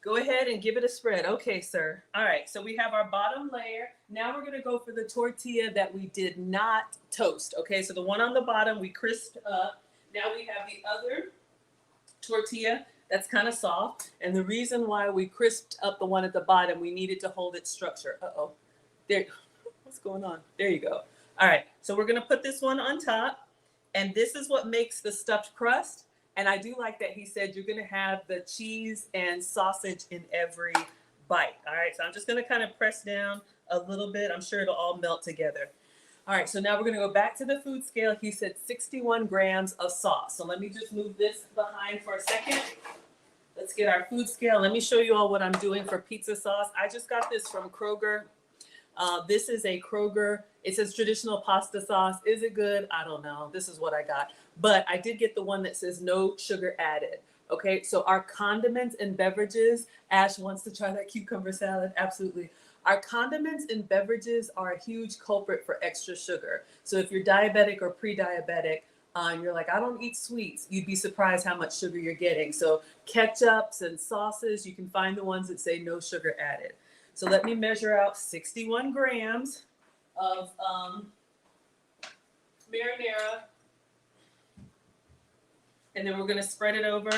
Go ahead and give it a spread. Okay, sir. All right, so we have our bottom layer. Now we're going to go for the tortilla that we did not toast. Okay, so the one on the bottom we crisped up. Now we have the other tortilla that's kind of soft. And the reason why we crisped up the one at the bottom, we needed to hold its structure. Uh-oh. There. What's going on? There you go. All right. So we're going to put this one on top. And this is what makes the stuffed crust. And I do like that he said you're going to have the cheese and sausage in every bite. All right. So I'm just going to kind of press down a little bit. I'm sure it'll all melt together. All right. So now we're going to go back to the food scale. He said 61 grams of sauce. So let me just move this behind for a second. Let's get our food scale. Let me show you all what I'm doing for pizza sauce. I just got this from Kroger. This is a Kroger. It says traditional pasta sauce. Is it good? I don't know. This is what I got. But I did get the one that says no sugar added. Okay, so our condiments and beverages. Ash wants to try that cucumber salad. Absolutely. Our condiments and beverages are a huge culprit for extra sugar. So if you're diabetic or pre-diabetic, and you're like, I don't eat sweets, you'd be surprised how much sugar you're getting. So ketchups and sauces, you can find the ones that say no sugar added. So let me measure out 61 grams of marinara. And then we're going to spread it over.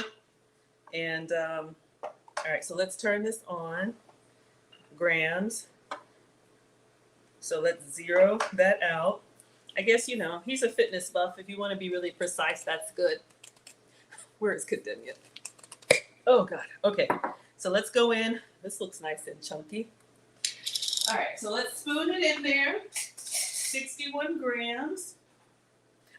And all right, so let's turn this on. Grams. So let's zero that out. I guess, you know, he's a fitness buff. If you want to be really precise, that's good. Where is Cadenia? Oh, God. Okay. So let's go in. This looks nice and chunky. All right. So let's spoon it in there. 61 grams.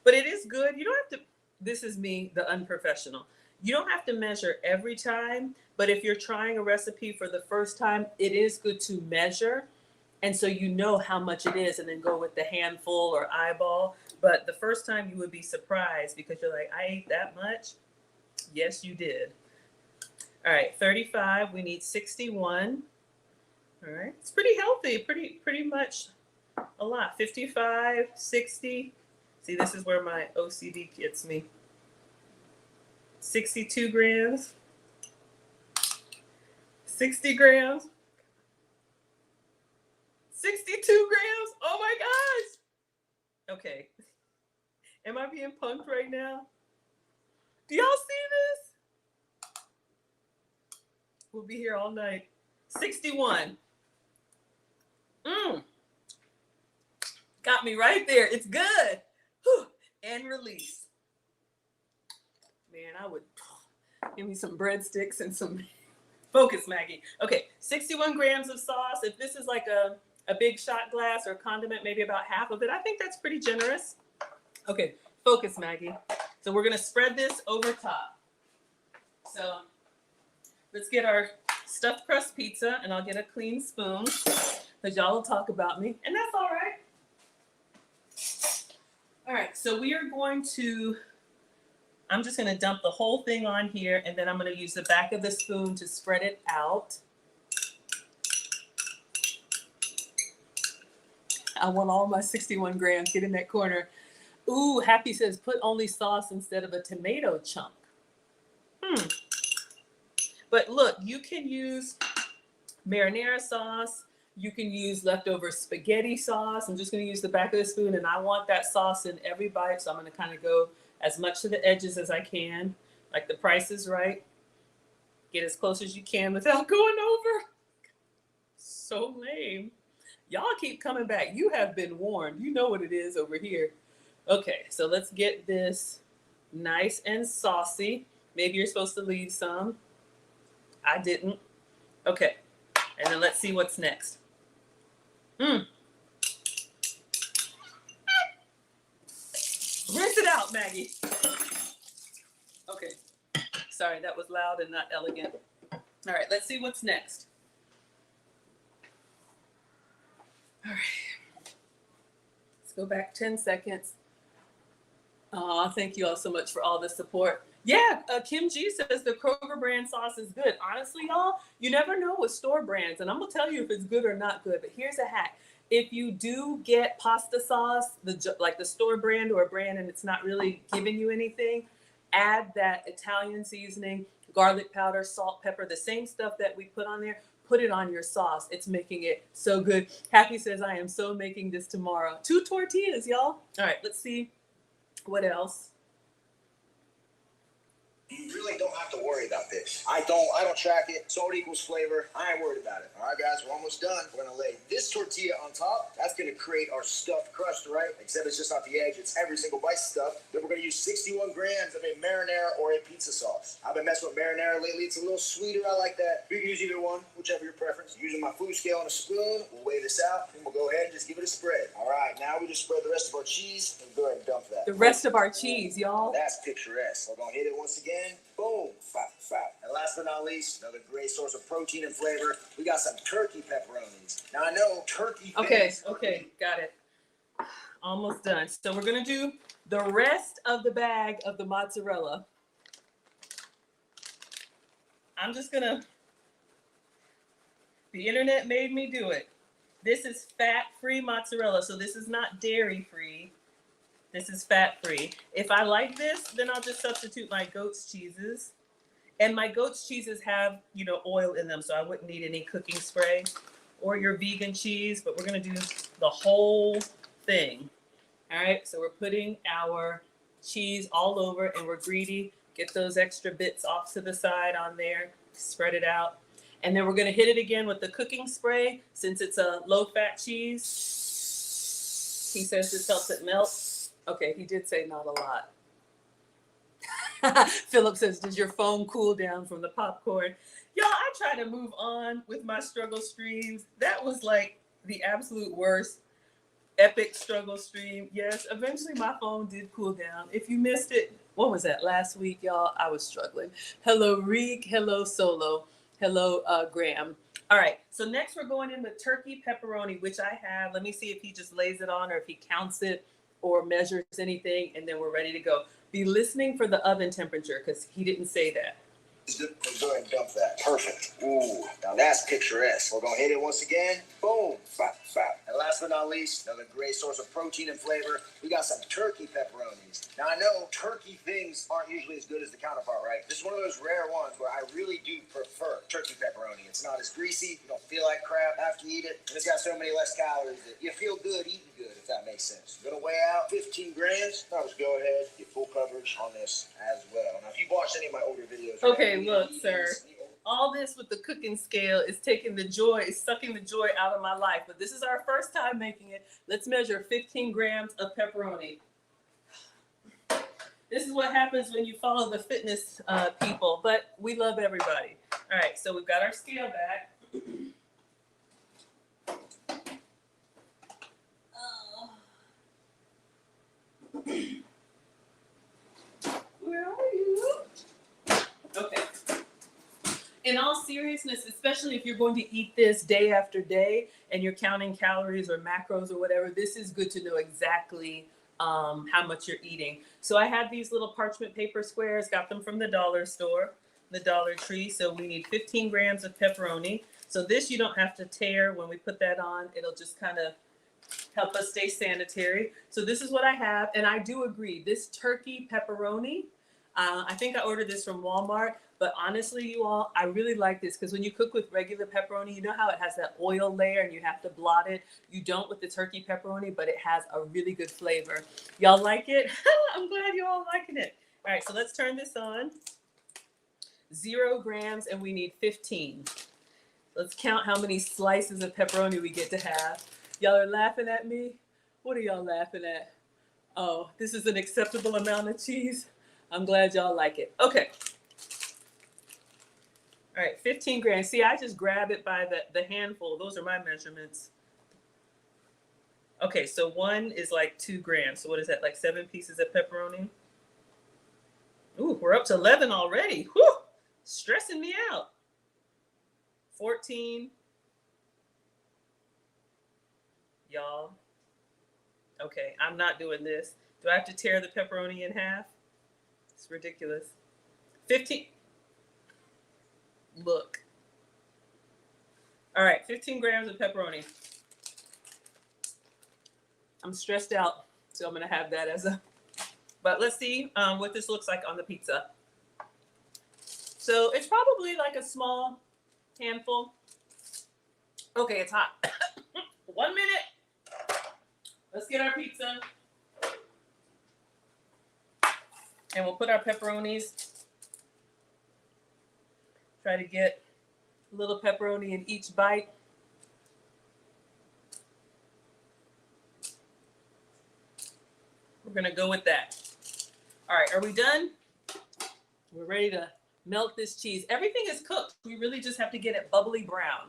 But it is good. You don't have to. This is me, the unprofessional. You don't have to measure every time. But if you're trying a recipe for the first time, it is good to measure. And so you know how much it is and then go with the handful or eyeball. But the first time you would be surprised because you're like, I ate that much? Yes, you did. All right, 35. We need 61. All right, it's pretty healthy, pretty much a lot. 55, 60. See, this is where my OCD gets me. 62 grams. 60 grams. 62 grams. Oh my gosh. Okay. Am I being punked right now? Do y'all see this? We'll be here all night. 61. Got me right there. It's good. Whew. And release. Man, I would give me some breadsticks and some focus, Maggie. Okay, 61 grams of sauce. If this is like a big shot glass or condiment, maybe about half of it. I think that's pretty generous. Okay, focus, Maggie. So we're gonna spread this over top. So let's get our stuffed crust pizza, and I'll get a clean spoon because y'all will talk about me, and that's all right. All right, so we are going to, I'm just gonna dump the whole thing on here, and then I'm gonna use the back of the spoon to spread it out. I want all my 61 grams. Get in that corner. Ooh, Happy says put only sauce instead of a tomato chunk. But look, you can use marinara sauce. You can use leftover spaghetti sauce. I'm just going to use the back of the spoon, and I want that sauce in every bite. So I'm going to kind of go as much to the edges as I can. Like The Price is Right. Get as close as you can without going over. So lame. Y'all keep coming back. You have been warned. You know what it is over here. Okay, so let's get this nice and saucy. Maybe you're supposed to leave some. I didn't. Okay, and then let's see what's next. Rinse it out, Maggie. Okay, sorry, that was loud and not elegant. All right, let's see what's next. All right, let's go back 10 seconds. Oh, thank you all so much for all the support. Yeah, Kim G says the Kroger brand sauce is good. Honestly, y'all, you never know with store brands, and I'm gonna tell you if it's good or not good. But here's a hack: if you do get pasta sauce, like the store brand or a brand, and it's not really giving you anything, add that Italian seasoning, garlic powder, salt, pepper, the same stuff that we put on there. Put it on your sauce. It's making it so good. Happy says, I am so making this tomorrow. 2 tortillas, y'all. All right, let's see what else. You really don't have to worry about this. I don't track it. Salt equals flavor. I ain't worried about it. All right, guys, we're almost done. We're gonna lay this tortilla on top. That's gonna create our stuffed crust, right? Except it's just not the edge. It's every single bite stuff. Then we're gonna use 61 grams of a marinara or a pizza sauce. I've been messing with marinara lately. It's a little sweeter. I like that. You can use either one, whichever your preference. Using my food scale and a spoon, we'll weigh this out, and we'll go ahead and just give it a spread. All right, now we just spread the rest of our cheese and go ahead and dump that. The rest of our cheese, y'all. That's picturesque. We're gonna hit it once again. Boom. Fap, fap. last but not least, another great source of protein and flavor. We got some turkey pepperonis. Now I know turkey. Okay, got it. Almost done. So we're gonna do the rest of the bag of the mozzarella. I'm just gonna, the internet made me do it. This is fat-free mozzarella, so this is not dairy-free. This is fat-free. If I like this, then I'll just substitute my goat's cheeses. And my goat's cheeses have, oil in them, so I wouldn't need any cooking spray or your vegan cheese, but we're gonna do the whole thing. All right, so we're putting our cheese all over, and we're greedy. Get those extra bits off to the side on there, spread it out. And then we're gonna hit it again with the cooking spray. Since it's a low-fat cheese, he says this helps it melt. Okay, he did say not a lot. Philip says, does your phone cool down from the popcorn? Y'all, I try to move on with my struggle streams. That was like the absolute worst epic struggle stream. Yes, eventually my phone did cool down. If you missed it, what was that, last week, y'all? I was struggling. Hello, Reek. Hello, Solo. Hello, Graham. All right, so next we're going in with turkey pepperoni, which I have. Let me see if he just lays it on or if he counts it or measures anything, and then we're ready to go. Be listening for the oven temperature because he didn't say that. Go ahead and dump that. Perfect. Ooh, now that's picturesque. We're going to hit it once again. Boom. Bop, bop. And last but not least, another great source of protein and flavor. We got some turkey pepperonis. Now, I know turkey things aren't usually as good as the counterpart, right? This is one of those rare ones where I really do prefer turkey pepperoni. It's not as greasy. You don't feel like crap after you eat it. And it's got so many less calories that you feel good eating good, if that makes sense. Going to weigh out 15 grams. Now just go ahead, get full coverage on this as well. Now, if you've watched any of my older videos, okay, look, sir. All this with the cooking scale is taking the joy, is sucking the joy out of my life. But this is our first time making it. Let's measure 15 grams of pepperoni. This is what happens when you follow the fitness people, but we love everybody. All right, so we've got our scale back. Where are you? Okay. In all seriousness, especially if you're going to eat this day after day and you're counting calories or macros or whatever, this is good to know exactly how much you're eating. So I have these little parchment paper squares, got them from the dollar store, the Dollar Tree. So we need 15 grams of pepperoni. So this you don't have to tear when we put that on. It'll just kind of help us stay sanitary. So this is what I have. And I do agree, this turkey pepperoni, I think I ordered this from Walmart, but honestly, you all, I really like this because when you cook with regular pepperoni, you know how it has that oil layer and you have to blot it? You don't with the turkey pepperoni, but it has a really good flavor. Y'all like it? I'm glad you all liking it. All right, so let's turn this on. 0 grams, and we need 15. Let's count how many slices of pepperoni we get to have. Y'all are laughing at me? What are y'all laughing at? Oh, this is an acceptable amount of cheese. I'm glad y'all like it. Okay. All right, 15 grams. See, I just grab it by the handful. Those are my measurements. Okay, so one is like 2 grams. So what is that, like 7 pieces of pepperoni? Ooh, we're up to 11 already. Whew, stressing me out. 14. Y'all. Okay, I'm not doing this. Do I have to tear the pepperoni in half? It's ridiculous. 15. Look. All right, 15 grams of pepperoni. I'm stressed out, so I'm going to have that as a... But let's see what this looks like on the pizza. So it's probably like a small handful. Okay, it's hot. 1 minute. Let's get our pizza. And we'll put our pepperonis. Try to get a little pepperoni in each bite. We're gonna go with that. All right, are we done? We're ready to melt this cheese. Everything is cooked. We really just have to get it bubbly brown.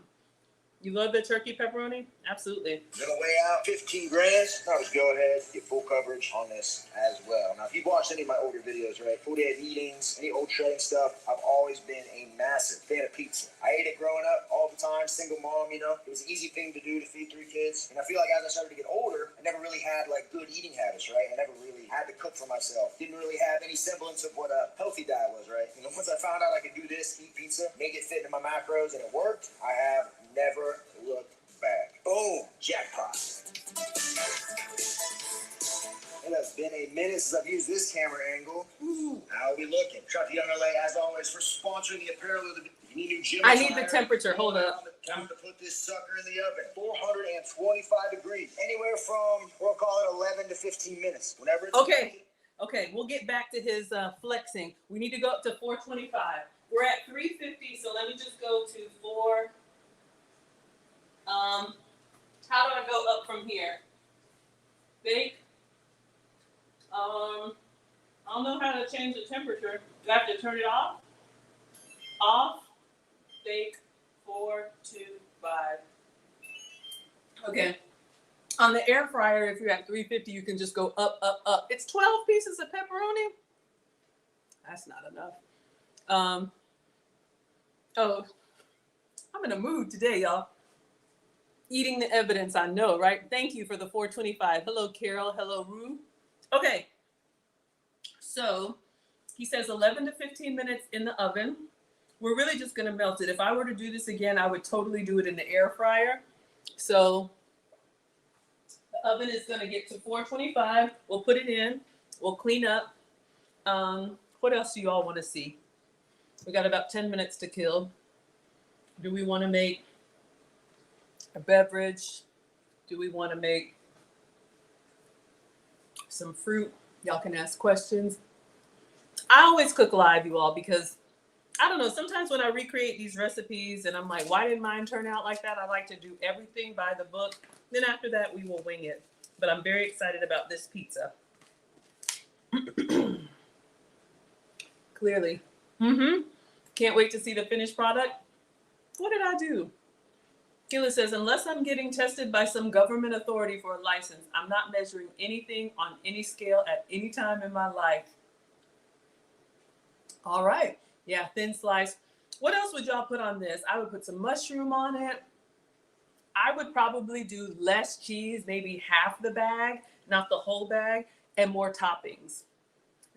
You love the turkey pepperoni? Absolutely. Gonna weigh out 15 grams. I'll just go ahead, get full coverage on this as well. Now, if you've watched any of my older videos, right, 48 eatings, any old shredding stuff, I've always been a massive fan of pizza. I ate it growing up all the time, single mom, you know. It was an easy thing to do to feed 3 kids. And I feel like as I started to get older, I never really had like good eating habits, right? I never really had to cook for myself. Didn't really have any semblance of what a healthy diet was, right? You know, once I found out I could do this, eat pizza, make it fit into my macros, and it worked, I have never looked back. Boom, jackpot. It has been a minute since I've used this camera angle. Ooh, how are we looking? Shout out to Young LA, as always, for sponsoring the apparel of the. If you need new gym I need the attire, temperature. Hold up. Time to put this sucker in the oven. 425 degrees. Anywhere from, we'll call it 11 to 15 minutes. Whenever it's Okay. ready. Okay, we'll get back to his flexing. We need to go up to 425. We're at 350, so let me just go to 4. How do I go up from here? Bake. I don't know how to change the temperature. Do I have to turn it off? Off. Bake. 4, 2, 5. Okay. On the air fryer, if you're at 350, you can just go up, up, up. It's 12 pieces of pepperoni. That's not enough. Oh, I'm in a mood today, y'all. Eating the evidence, I know, right? Thank you for the 425. Hello, Carol. Hello, Rue. Okay. So he says 11 to 15 minutes in the oven. We're really just going to melt it. If I were to do this again, I would totally do it in the air fryer. So the oven is going to get to 425. We'll put it in. We'll clean up. What else do you all want to see? We got about 10 minutes to kill. Do we want to make a beverage? Do we want to make some fruit? Y'all can ask questions. I always cook live, you all, because I don't know, sometimes when I recreate these recipes and I'm like, why didn't mine turn out like that? I like to do everything by the book. Then after that, we will wing it. But I'm very excited about this pizza. Clearly. Can't wait to see the finished product. What did I do? Kayla says, unless I'm getting tested by some government authority for a license, I'm not measuring anything on any scale at any time in my life. All right. Yeah, thin slice. What else would y'all put on this? I would put some mushroom on it. I would probably do less cheese, maybe half the bag, not the whole bag, and more toppings.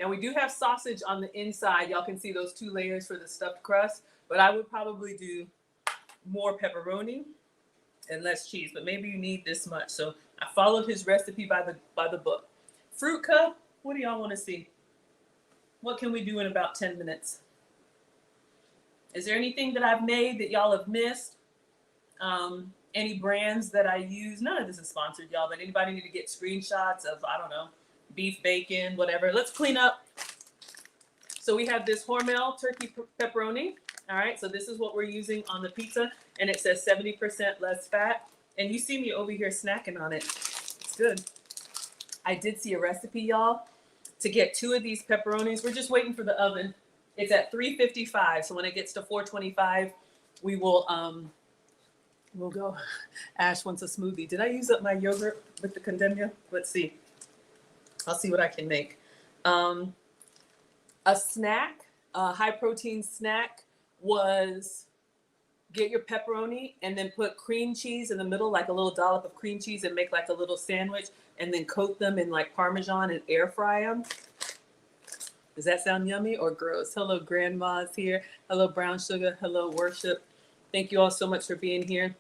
Now, we do have sausage on the inside. Y'all can see those 2 layers for the stuffed crust, but I would probably do more pepperoni and less cheese, but maybe you need this much. So I followed his recipe by the book. Fruit cup, what do y'all want to see? What can we do in about 10 minutes? Is there anything that I've made that y'all have missed? Any brands that I use? None of this is sponsored, y'all, but anybody need to get screenshots of, I don't know, beef, bacon, whatever. Let's clean up. So we have this Hormel turkey pepperoni. All right, so this is what we're using on the pizza, and it says 70% less fat. And you see me over here snacking on it. It's good. I did see a recipe, y'all, to get 2 of these pepperonis. We're just waiting for the oven. It's at 355, so when it gets to 425, we will we'll go. Ash wants a smoothie. Did I use up my yogurt with the condemnia? Let's see. I'll see what I can make. A snack, a high protein snack, was get your pepperoni and then put cream cheese in the middle, like a little dollop of cream cheese, and make like a little sandwich, and then coat them in like Parmesan and air fry them. Does that sound yummy or gross? Hello, grandma's here. Hello, brown sugar. Hello, worship. Thank you all so much for being here.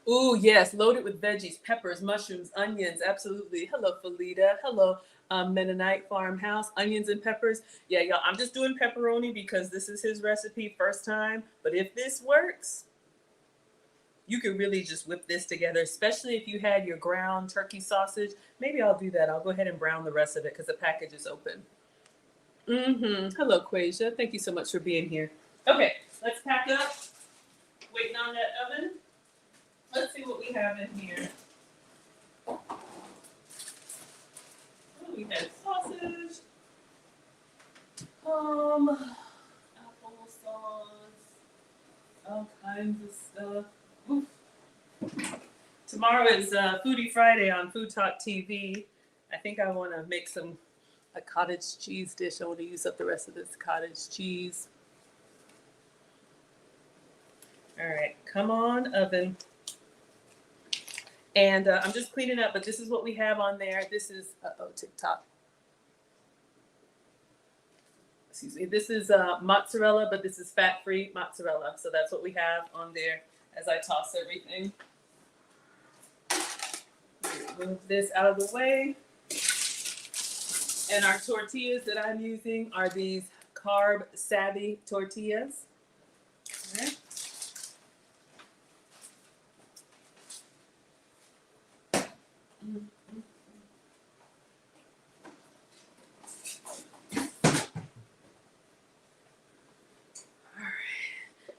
Ooh, yes, loaded with veggies, peppers, mushrooms, onions. Absolutely. Hello, Felita. Hello, Mennonite Farmhouse. Onions and peppers. Yeah, y'all, I'm just doing pepperoni because this is his recipe, first time. But if this works, you could really just whip this together, especially if you had your ground turkey sausage. Maybe I'll do that. I'll go ahead and brown the rest of it because the package is open. Hello, Quasia. Thank you so much for being here. Okay, let's pack up. Waiting on that oven. Let's see what we have in here. Oh, we had sausage. Applesauce. All kinds of stuff. Oof. Tomorrow is Foodie Friday on Food Talk TV. I think I want to make a cottage cheese dish. I want to use up the rest of this cottage cheese. All right, come on, oven. And I'm just cleaning up, but this is what we have on there. This is, TikTok. Excuse me. This is mozzarella, but this is fat-free mozzarella. So that's what we have on there as I toss everything. Move this out of the way. And our tortillas that I'm using are these Carb Savvy tortillas. Okay.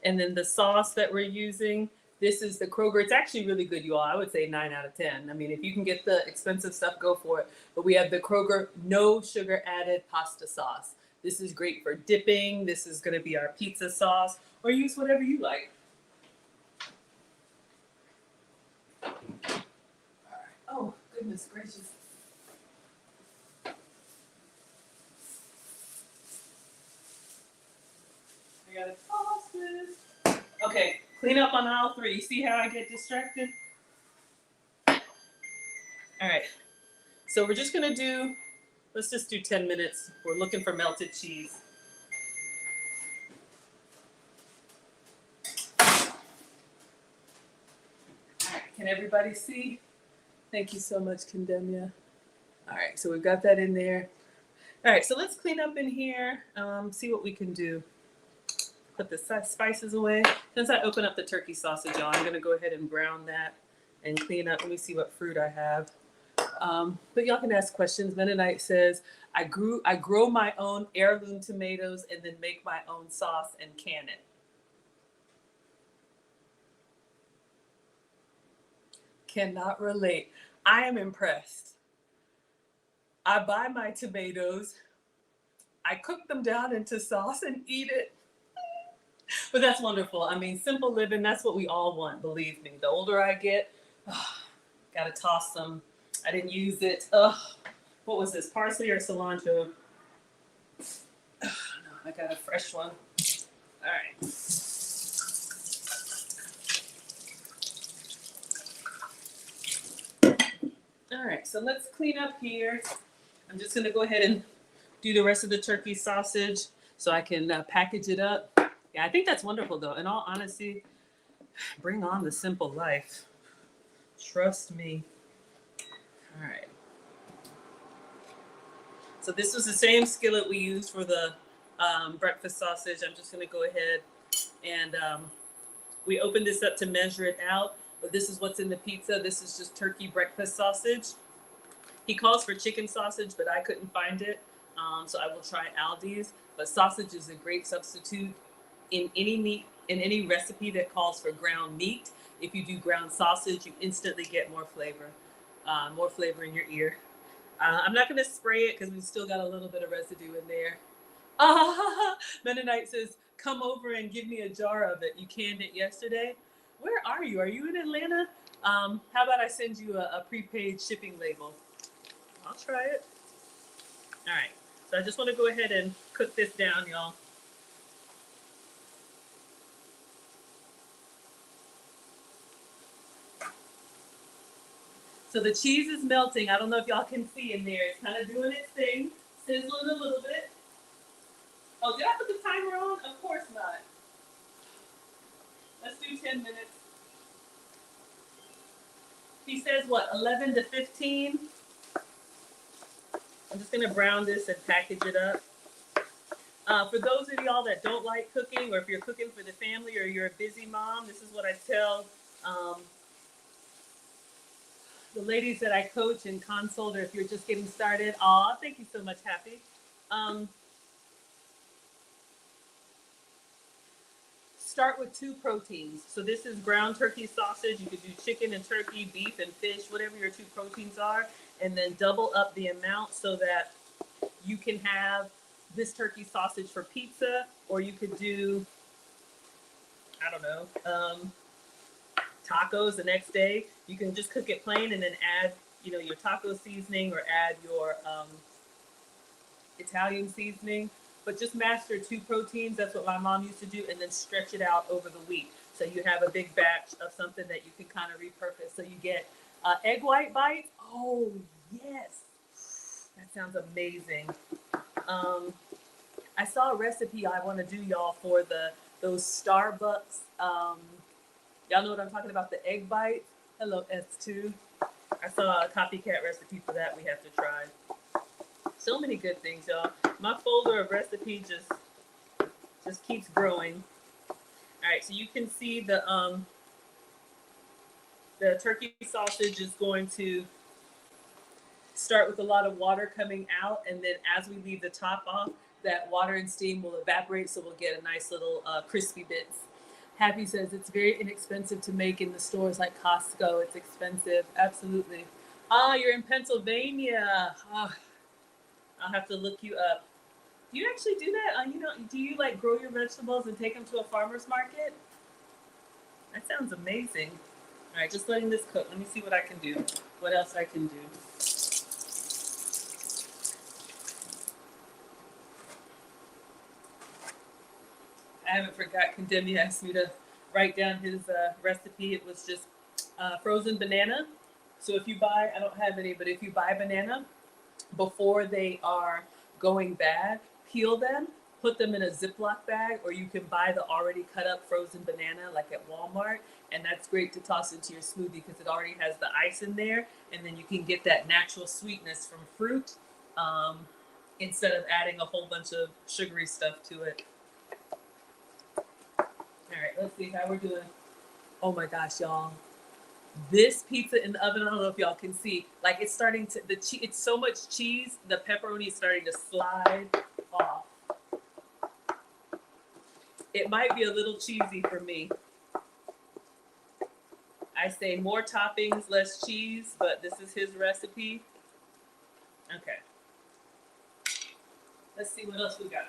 And then the sauce that we're using, this is the Kroger. It's actually really good, you all. I would say 9 out of 10. I mean, if you can get the expensive stuff, go for it. But we have the Kroger no sugar added pasta sauce. This is great for dipping. This is going to be our pizza sauce, or use whatever you like. All right. Oh, goodness gracious. I gotta toss this. Okay, clean up on aisle 3. See how I get distracted? All right, so we're just gonna do, let's just do 10 minutes. We're looking for melted cheese. All right, can everybody see? Thank you so much, Condemnia. All right, so we've got that in there. All right, so let's clean up in here, see what we can do. Put the spices away. Since I open up the turkey sausage, y'all, I'm gonna go ahead and brown that and clean up. Let me see what fruit I have. But y'all can ask questions. Mennonite says, I grow my own heirloom tomatoes and then make my own sauce and can it. Cannot relate. I am impressed. I buy my tomatoes, I cook them down into sauce and eat it. But that's wonderful. I mean, simple living, that's what we all want, believe me. The older I get, gotta toss some. I didn't use it. What was this, parsley or cilantro? No, I got a fresh one. All right. All right, so let's clean up here. I'm just gonna go ahead and do the rest of the turkey sausage so I can package it up. Yeah, I think that's wonderful though. In all honesty, bring on the simple life. Trust me. All right. So this was the same skillet we used for the breakfast sausage. I'm just gonna go ahead and we opened this up to measure it out, but this is what's in the pizza. This is just turkey breakfast sausage. He calls for chicken sausage, but I couldn't find it. So I will try Aldi's, but sausage is a great substitute in any meat, in any recipe that calls for ground meat. If you do ground sausage, you instantly get more flavor in your ear. I'm not going to spray it because we've still got a little bit of residue in there. Mennonite says, come over and give me a jar of it. You canned it yesterday. Where are you? Are you in Atlanta? How about I send you a prepaid shipping label? I'll try it. All right. So I just want to go ahead and cook this down, y'all. So the cheese is melting. I don't know if y'all can see in there. It's kind of doing its thing, sizzling a little bit. Oh, did I put the timer on? Of course not. Let's do 10 minutes. He says what, 11 to 15? I'm just gonna brown this and package it up. For those of y'all that don't like cooking, or if you're cooking for the family, or you're a busy mom, this is what I tell the ladies that I coach and consult, or if you're just getting started. Aw, thank you so much, Happy. Start with 2 proteins. So this is ground turkey sausage. You could do chicken and turkey, beef and fish, whatever your 2 proteins are, and then double up the amount so that you can have this turkey sausage for pizza, or you could do I don't know, tacos the next day. You can just cook it plain and then add, your taco seasoning or add your Italian seasoning. But just master 2 proteins. That's what my mom used to do, and then stretch it out over the week. So you have a big batch of something that you can kind of repurpose. So you get egg white bites. Oh yes, that sounds amazing. Um, I saw a recipe I want to do, y'all, for those Starbucks. Y'all know what I'm talking about, the egg bites. Hello, S2. I saw a copycat recipe for that we have to try. So many good things, y'all. My folder of recipe just keeps growing. All right, so you can see the turkey sausage is going to start with a lot of water coming out, and then as we leave the top off, that water and steam will evaporate, so we'll get a nice little crispy bits. Happy says it's very inexpensive to make in the stores like Costco. It's expensive, absolutely. Ah, you're in Pennsylvania. Ah, I'll have to look you up. Do you actually do that? Do you like grow your vegetables and take them to a farmer's market? That sounds amazing. All right, just letting this cook. Let me see what I can do. What else I can do? I haven't forgot. Condemny asked me to write down his recipe. It was just frozen banana. So if you buy, I don't have any, but if you buy banana before they are going bad, peel them, put them in a Ziploc bag, or you can buy the already cut up frozen banana like at Walmart. And that's great to toss into your smoothie because it already has the ice in there. And then you can get that natural sweetness from fruit instead of adding a whole bunch of sugary stuff to it. All right, let's see how we're doing. Oh my gosh, y'all. This pizza in the oven, I don't know if y'all can see, like it's starting to, it's so much cheese, the pepperoni is starting to slide off. It might be a little cheesy for me. I say more toppings, less cheese, but this is his recipe. Okay. Let's see what else we got.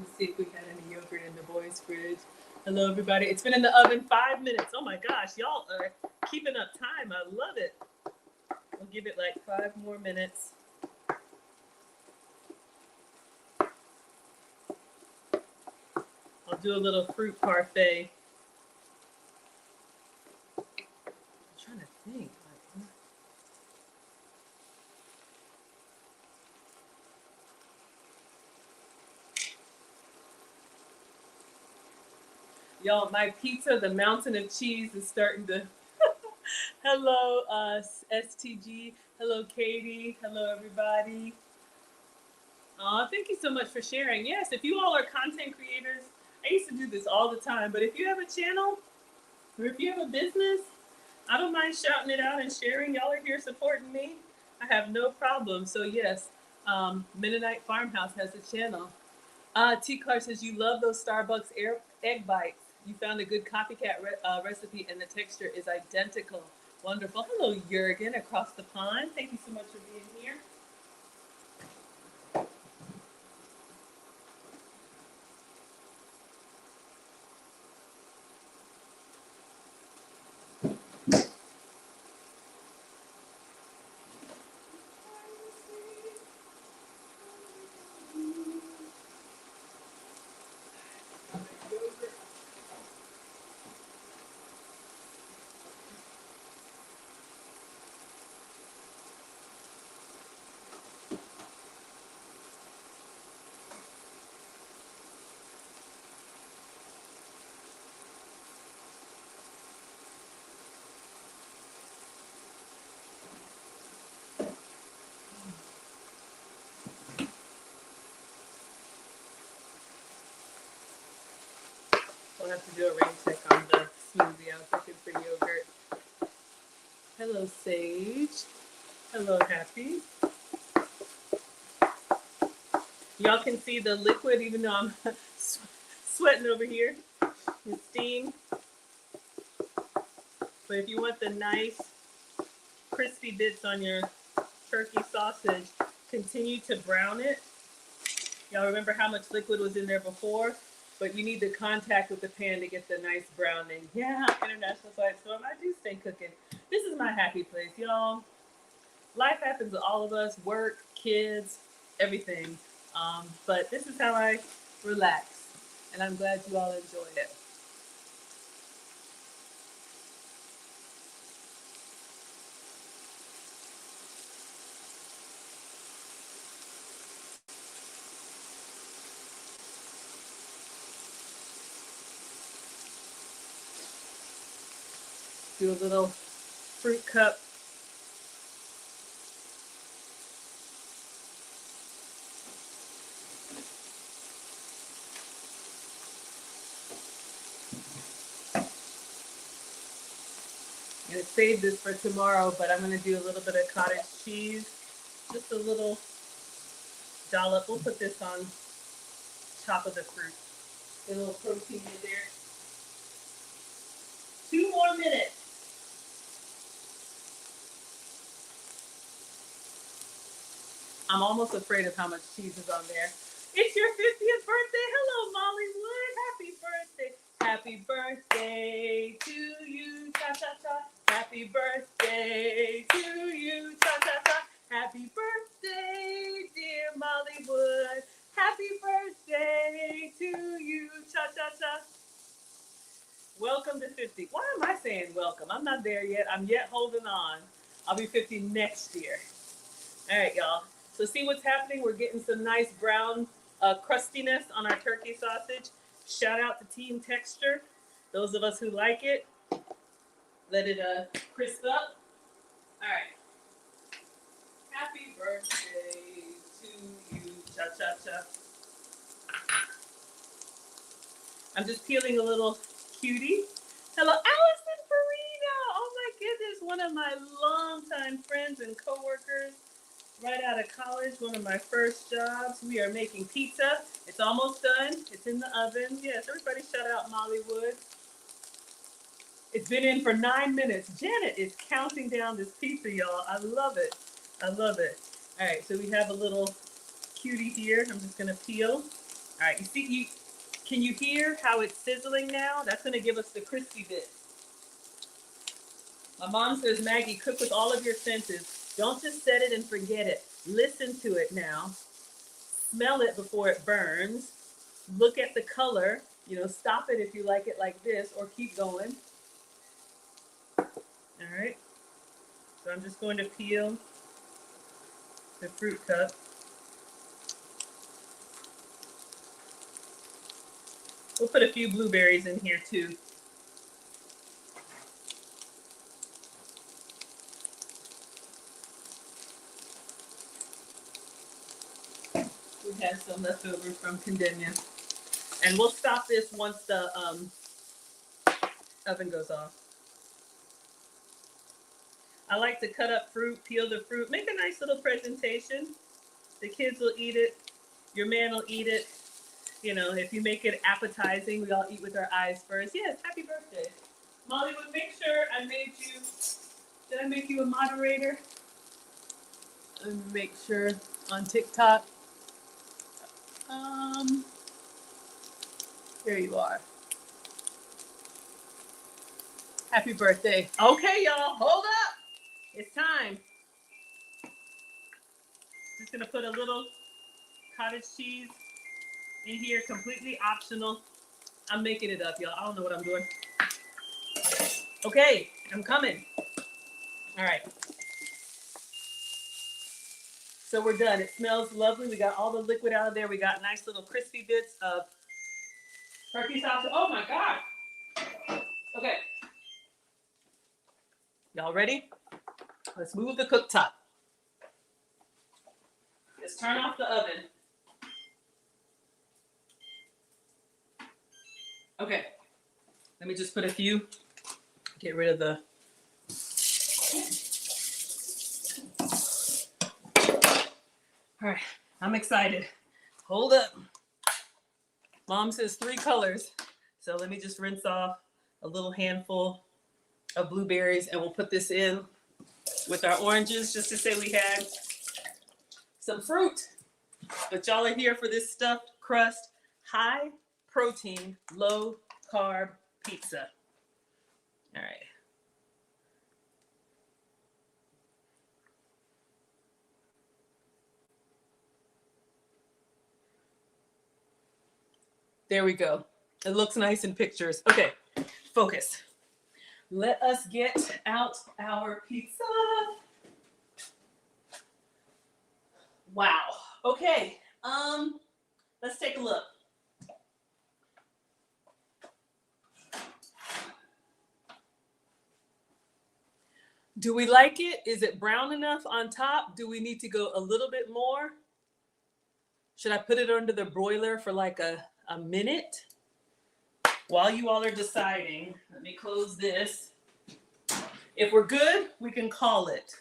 Let's see if we had any yogurt in the boys' fridge. Hello, everybody. It's been in the oven 5 minutes. Oh my gosh, y'all are keeping up time. I love it. We'll give it like 5 more minutes. I'll do a little fruit parfait. I'm trying to think. Y'all, my pizza, the mountain of cheese, is starting to. Hello, STG. Hello, Katie. Hello, everybody. Thank you so much for sharing. Yes, if you all are content creators, I used to do this all the time, but if you have a channel or if you have a business, I don't mind shouting it out and sharing. Y'all are here supporting me. I have no problem. So yes, Mennonite Farmhouse has a channel. T. Clark says you love those Starbucks egg bites. You found a good copycat recipe and the texture is identical. Wonderful. Hello, Jurgen, across the pond. Thank you so much for being here. We'll have to do a rain check on the smoothie I was looking for yogurt. Hello, Sage. Hello, Happy. Y'all can see the liquid even though I'm sweating over here. The steam. But if you want the nice crispy bits on your turkey sausage, continue to brown it. Y'all remember how much liquid was in there before? But you need the contact with the pan to get the nice browning. Yeah, International Flight Storm, I do stay cooking. This is my happy place, y'all. Life happens to all of us, work, kids, everything. But this is how I relax. And I'm glad you all enjoy it. Do a little fruit cup. I'm gonna save this for tomorrow, but I'm gonna do a little bit of cottage cheese. Just a little dollop. We'll put this on top of the fruit. A little protein in there. 2 more minutes. I'm almost afraid of how much cheese is on there. It's your 50th birthday. Hello, Molly Wood. Happy birthday. Happy birthday to you. Cha cha cha. Happy birthday to you. Cha cha cha. Happy birthday, dear Molly Wood. Happy birthday to you. Cha cha cha. Welcome to 50. Why am I saying welcome? I'm not there yet. I'm yet holding on. I'll be 50 next year. All right, y'all. So see what's happening? We're getting some nice brown crustiness on our turkey sausage. Shout out to Team Texture. Those of us who like it, let it crisp up. All right. Happy birthday to you. Cha cha cha. I'm just peeling a little cutie. Hello, Allison Farina. Oh my goodness, one of my longtime friends and coworkers. Right out of college, one of my first jobs. We are making pizza. It's almost done. It's in the oven. Yes, everybody shout out Molly Wood. It's been in for 9 minutes. Janet is counting down this pizza, y'all. I love it. I love it. All right, so we have a little cutie here. I'm just gonna peel. All right, can you hear how it's sizzling now? That's gonna give us the crispy bit. My mom says, Maggie, cook with all of your senses. Don't just set it and forget it. Listen to it now. Smell it before it burns. Look at the color. Stop it if you like it like this or keep going. All right. So I'm just going to peel the fruit cup. We'll put a few blueberries in here too. We have some leftovers from Condemnia. And we'll stop this once the oven goes off. I like to cut up fruit, peel the fruit, make a nice little presentation. The kids will eat it. Your man will eat it. If you make it appetizing, we all eat with our eyes first. Yes, happy birthday. Molly would make sure I made you, did I make you a moderator? Let me make sure on TikTok. Here you are. Happy birthday. Okay, y'all, hold up. It's time. Just gonna put a little cottage cheese in here, completely optional. I'm making it up, y'all. I don't know what I'm doing. Okay, I'm coming. All right. So we're done. It smells lovely. We got all the liquid out of there. We got nice little crispy bits of turkey sausage. Oh my God. Okay. Y'all ready? Let's move the cooktop. Let's turn off the oven. Okay. Let me just put a few, get rid of the, all right, I'm excited. Hold up. Mom says 3 colors. So let me just rinse off a little handful of blueberries and we'll put this in with our oranges just to say we had some fruit. But y'all are here for this stuffed crust, high protein, low carb pizza. All right. There we go. It looks nice in pictures. Okay, focus. Let us get out our pizza. Wow. Okay. Let's take a look. Do we like it? Is it brown enough on top? Do we need to go a little bit more? Should I put it under the broiler for like a minute? While you all are deciding, let me close this. If we're good, we can call it.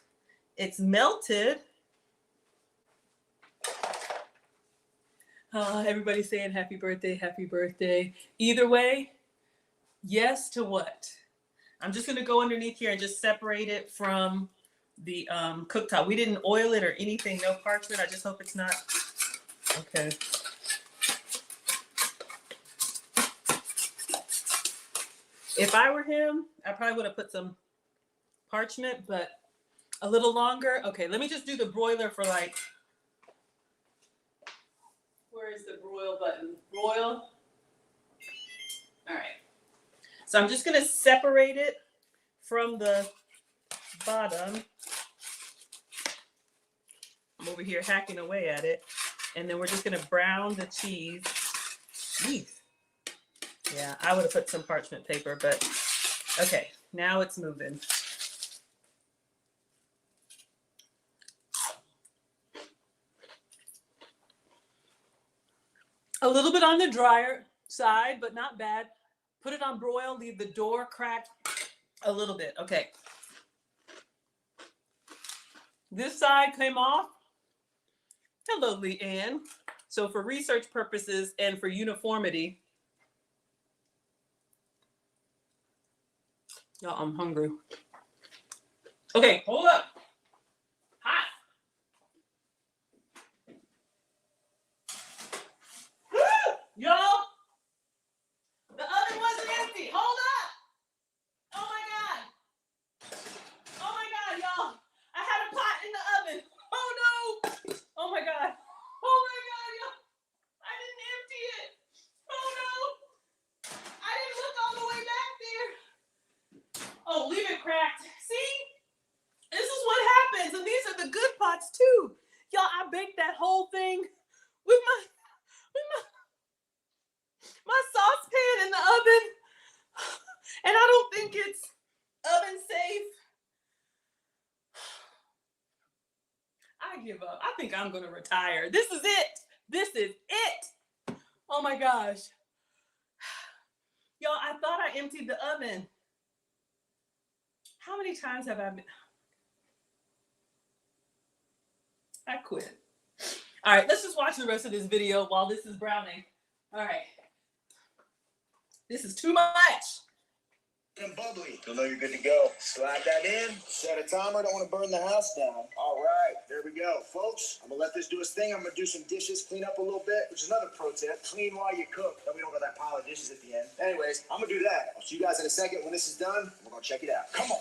It's melted. Everybody's saying happy birthday, happy birthday. Either way, yes to what? I'm just gonna go underneath here and just separate it from the cooktop. We didn't oil it or anything, no parchment. I just hope it's not, okay. If I were him, I probably would have put some parchment, but a little longer. Okay, let me just do the broiler for like, where is the broil button? Broil. All right. So I'm just gonna separate it from the bottom. I'm over here hacking away at it. And then we're just gonna brown the cheese. Jeez. Yeah, I would have put some parchment paper, but okay, now it's moving. A little bit on the drier side, but not bad. Put it on broil, leave the door cracked a little bit. Okay. This side came off. Hello, Leanne. So for research purposes and for uniformity, y'all, I'm hungry. Okay, hold up. Hot. Y'all, the oven wasn't empty. Hold up. Oh my God. Oh my God, y'all. I had a pot in the oven. Oh no. Oh my God. Oh my God, y'all. I didn't empty it. Oh no. I didn't look all the way back there. Oh, leave it cracked. See? This is what happens. And these are the good pots too. Y'all, I baked that whole thing with my saucepan in the oven. And I don't think it's oven safe. I give up. I think I'm gonna retire. This is it. This is it. Oh my gosh. Y'all, I thought I emptied the oven. How many times have I been? I quit. All right, let's just watch the rest of this video while this is browning. All right. This is too much. And bubbly. You'll know you're good to go. Slide that in. Set a timer. Don't want to burn the house down. All right, there we go, folks. I'm gonna let this do its thing. I'm gonna do some dishes, clean up a little bit, which is another pro tip. Clean while you cook. Then we don't got that pile of dishes at the end. Anyways, I'm gonna do that. I'll see you guys in a second when this is done. We're gonna check it out. Come on.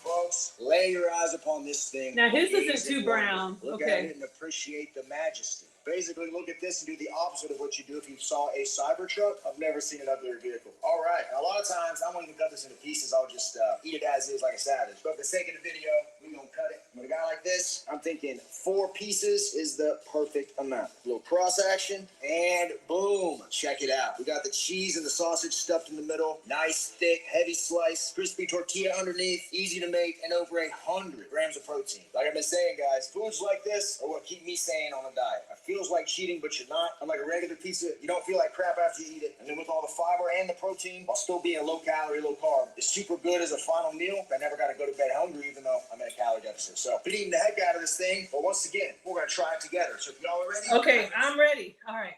Folks, lay your eyes upon this thing. Now his isn't Gaze too and brown. Look Okay. at it and appreciate the majesty. Basically, look at this and do the opposite of what you do if you saw a Cybertruck. I've never seen an uglier vehicle. All right. Now, a lot of times, I won't even cut this into pieces. I'll just eat it as is like a savage. But for the sake of the video, we're going to cut it. With a guy like this, this, I'm thinking 4 pieces is the perfect amount. A little cross action, and boom, check it out. We got the cheese and the sausage stuffed in the middle. Nice, thick, heavy slice, crispy tortilla underneath, easy to make, and over 100 grams of protein. Like I've been saying, guys, foods like this are what keep me sane on a diet. It feels like cheating, but you're not. I'm like a regular pizza. You don't feel like crap after you eat it. And then with all the fiber and the protein, while still being low calorie, low carb, it's super good as a final meal. I never got to go to bed hungry, even though I'm in a calorie deficit. So been eating the heck out of this thing. But once again, we're going to try it together. So if y'all are ready. Okay, I'm ready. All right.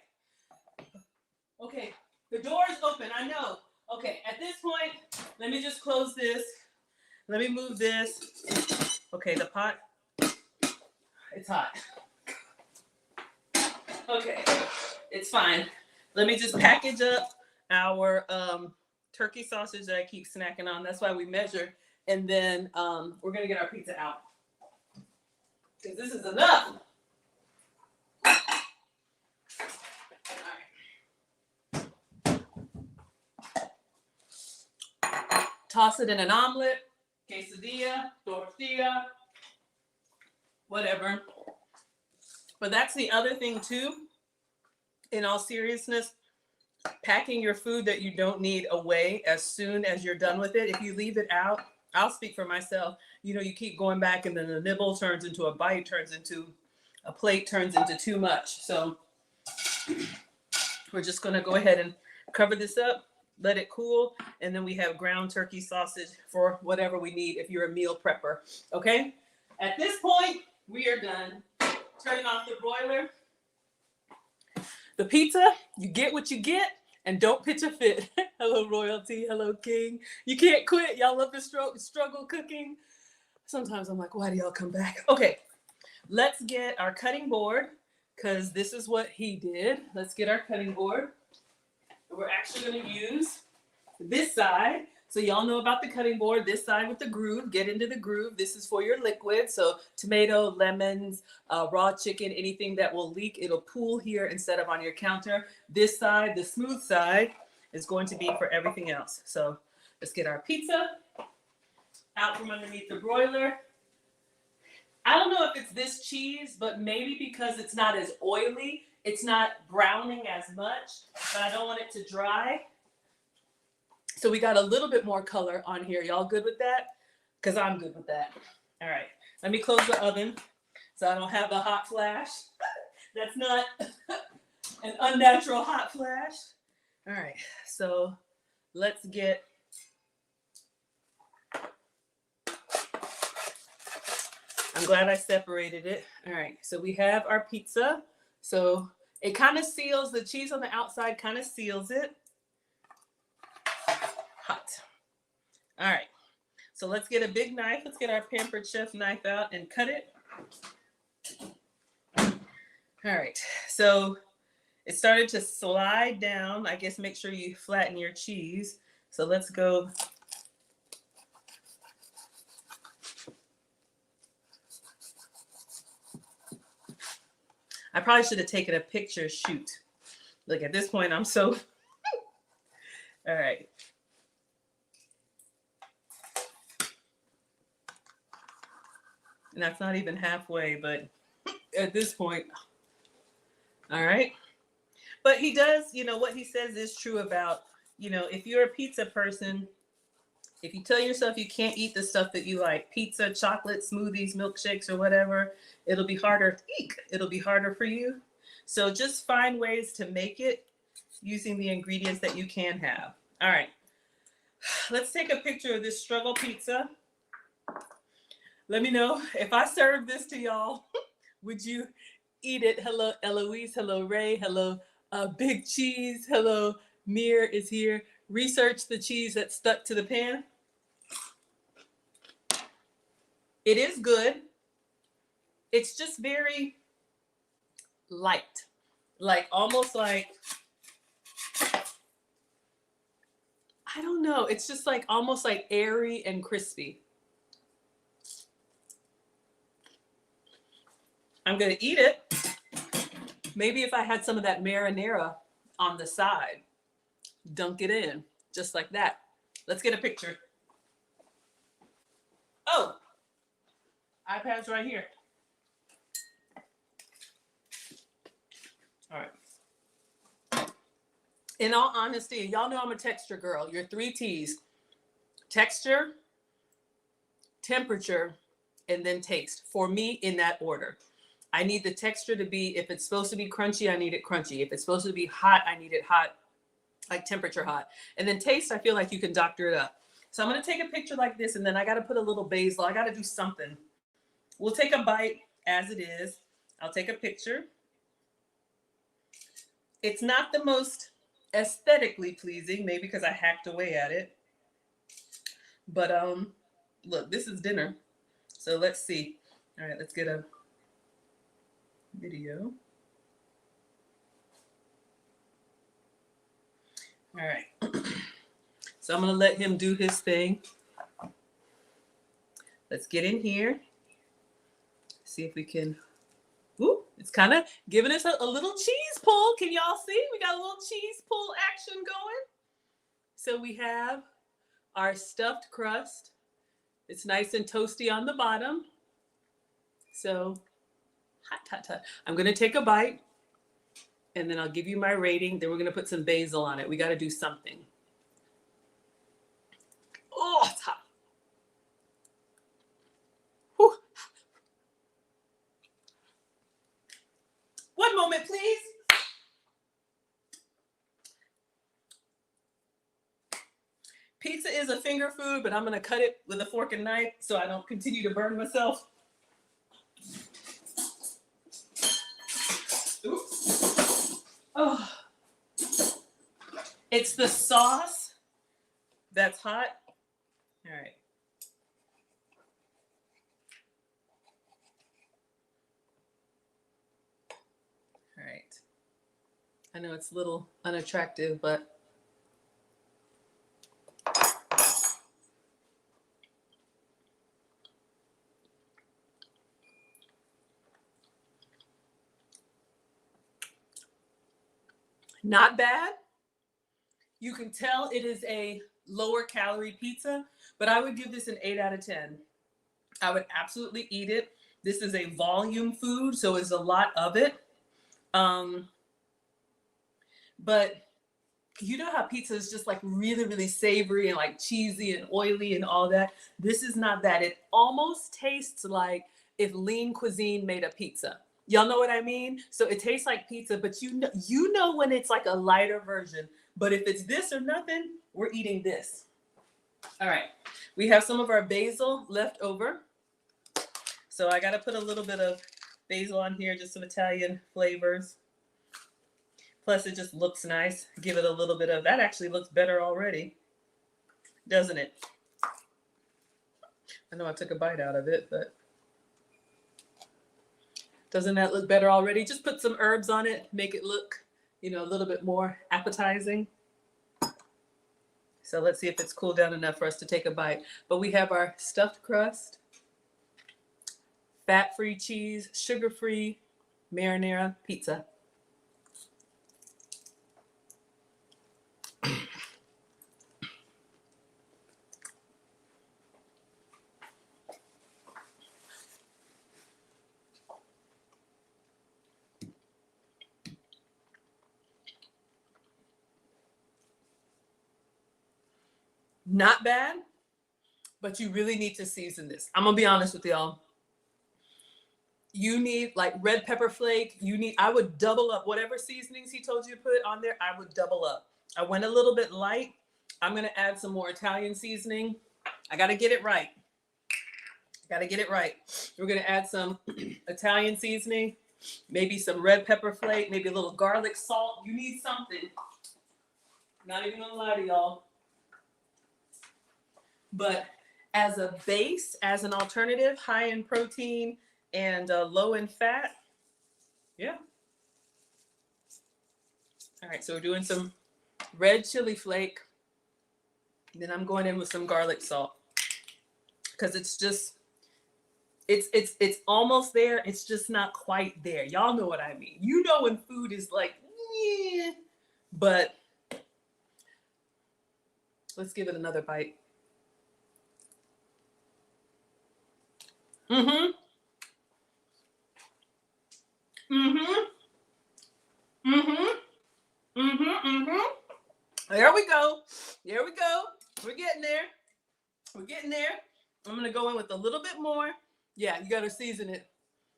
Okay, the door is open. I know. Okay, at this point, let me just close this. Let me move this. Okay, the pot. It's hot. Okay, it's fine. Let me just package up our turkey sausage that I keep snacking on. That's why we measure. And then we're going to get our pizza out. Because this is enough. Toss it in an omelet, quesadilla, tortilla, whatever. But that's the other thing too, in all seriousness, packing your food that you don't need away as soon as you're done with it. If you leave it out, I'll speak for myself, you know, you keep going back and then the nibble turns into a bite, turns into a plate, turns into too much. So we're just gonna go ahead and cover this up, let it cool, and then we have ground turkey sausage for whatever we need if you're a meal prepper, okay? At this point, we are done. Turning off the broiler. The pizza, you get what you get, and don't pitch a fit. Hello, royalty. Hello, king. You can't quit. Y'all love to struggle cooking. Sometimes I'm like, why do y'all come back? Okay, let's get our cutting board, because this is what he did. Let's get our cutting board. We're actually going to use this side. So y'all know about the cutting board, this side with the groove, get into the groove. This is for your liquid. So tomato, lemons, raw chicken, anything that will leak, it'll pool here instead of on your counter. This side, the smooth side, is going to be for everything else. So let's get our pizza out from underneath the broiler. I don't know if it's this cheese, but maybe because it's not as oily, it's not browning as much, but I don't want it to dry. So we got a little bit more color on here. Y'all good with that? Because I'm good with that. All right. Let me close the oven so I don't have a hot flash. That's not an unnatural hot flash. All right. So let's get... I'm glad I separated it. All right. So we have our pizza. So it kind of seals, the cheese on the outside kind of seals it. Hot. All right. So let's get a big knife. Let's get our Pampered Chef knife out and cut it. All right. So it started to slide down. I guess make sure you flatten your cheese. So let's go. I probably should have taken a picture. Shoot. Look, at this point, I'm so... All right. And that's not even halfway, but at this point, all right. But he does, you know, what he says is true about, you know, if you're a pizza person, if you tell yourself you can't eat the stuff that you like, pizza, chocolate, smoothies, milkshakes, or whatever, it'll be harder. It'll be harder for you. So just find ways to make it using the ingredients that you can have. All right. Let's take a picture of this struggle pizza. Let me know if I serve this to y'all, would you eat it? Hello, Eloise. Hello, Ray. Hello, Big Cheese. Hello, Mir is here. Research the cheese that's stuck to the pan. It is good. It's just very light, like almost like, I don't know. It's just like almost like airy and crispy. I'm going to eat it. Maybe if I had some of that marinara on the side, dunk it in just like that. Let's get a picture. Oh, iPad's right here. In all honesty, y'all know I'm a texture girl. Your 3 T's: texture, temperature, and then taste. For me, in that order. I need the texture to be, if it's supposed to be crunchy, I need it crunchy. If it's supposed to be hot, I need it hot, like temperature hot. And then taste, I feel like you can doctor it up. So I'm gonna take a picture like this, and then I gotta put a little basil. I gotta do something. We'll take a bite as it is. I'll take a picture. It's not the most aesthetically pleasing, maybe because I hacked away at it. But look, this is dinner. So let's see. All right, let's get a video. All right. So I'm gonna let him do his thing. Let's get in here. See if we can. Ooh, it's kind of giving us a little cheese pull. Can y'all see? We got a little cheese pull action going. So we have our stuffed crust. It's nice and toasty on the bottom. So hot. I'm gonna take a bite, and then I'll give you my rating. Then we're gonna put some basil on it. We got to do something. Oh, it's hot. Whew. One moment, please. Pizza is a finger food, but I'm gonna cut it with a fork and knife so I don't continue to burn myself. Oops. Oh. It's the sauce that's hot. All right. All right. I know it's a little unattractive, but not bad. You can tell it is a lower calorie pizza, but I would give this an 8 out of 10. I would absolutely eat it. This is a volume food, so it's a lot of it. But you know how pizza is just like really, really savory and like cheesy and oily and all that? This is not that. It almost tastes like if Lean Cuisine made a pizza. Y'all know what I mean? So it tastes like pizza, but you know when it's like a lighter version. But if it's this or nothing, we're eating this. All right. We have some of our basil left over. So I got to put a little bit of basil on here, just some Italian flavors. Plus, it just looks nice. Give it a little bit of, that actually looks better already, doesn't it? I know I took a bite out of it, but doesn't that look better already? Just put some herbs on it, make it look, a little bit more appetizing. So let's see if it's cooled down enough for us to take a bite. But we have our stuffed crust, fat-free cheese, sugar-free marinara pizza. Not bad, but you really need to season this. I'm gonna be honest with y'all. You need like red pepper flake. I would double up whatever seasonings he told you to put on there. I would double up. I went a little bit light. I'm gonna add some more Italian seasoning. I gotta get it right. We're gonna add some Italian seasoning, maybe some red pepper flake, maybe a little garlic salt. You need something. Not even gonna lie to y'all. But as a base, as an alternative, high in protein and low in fat, yeah. All right, so we're doing some red chili flake. Then I'm going in with some garlic salt because it's just, it's almost there. It's just not quite there. Y'all know what I mean. You know when food is like, yeah, but let's give it another bite. Mm-hmm. Mm-hmm. Mm-hmm. Mm-hmm. Mm-hmm. There we go. There we go. We're getting there. We're getting there. I'm going to go in with a little bit more. Yeah, you got to season it.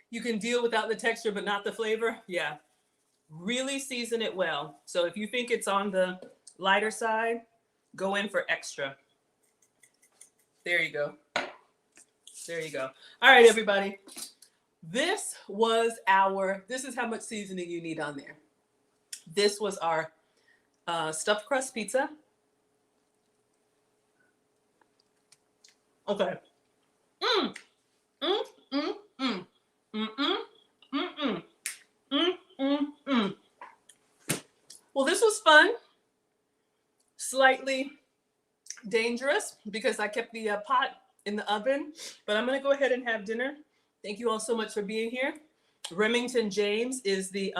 You can deal without the texture, but not the flavor. Yeah. Really season it well. So if you think it's on the lighter side, go in for extra. There you go. There you go. All right, everybody. This is how much seasoning you need on there. This was our stuffed crust pizza. Okay. Well, this was fun. Slightly dangerous because I kept the pot in the oven, but I'm going to go ahead and have dinner. Thank you all so much for being here. Remington James is the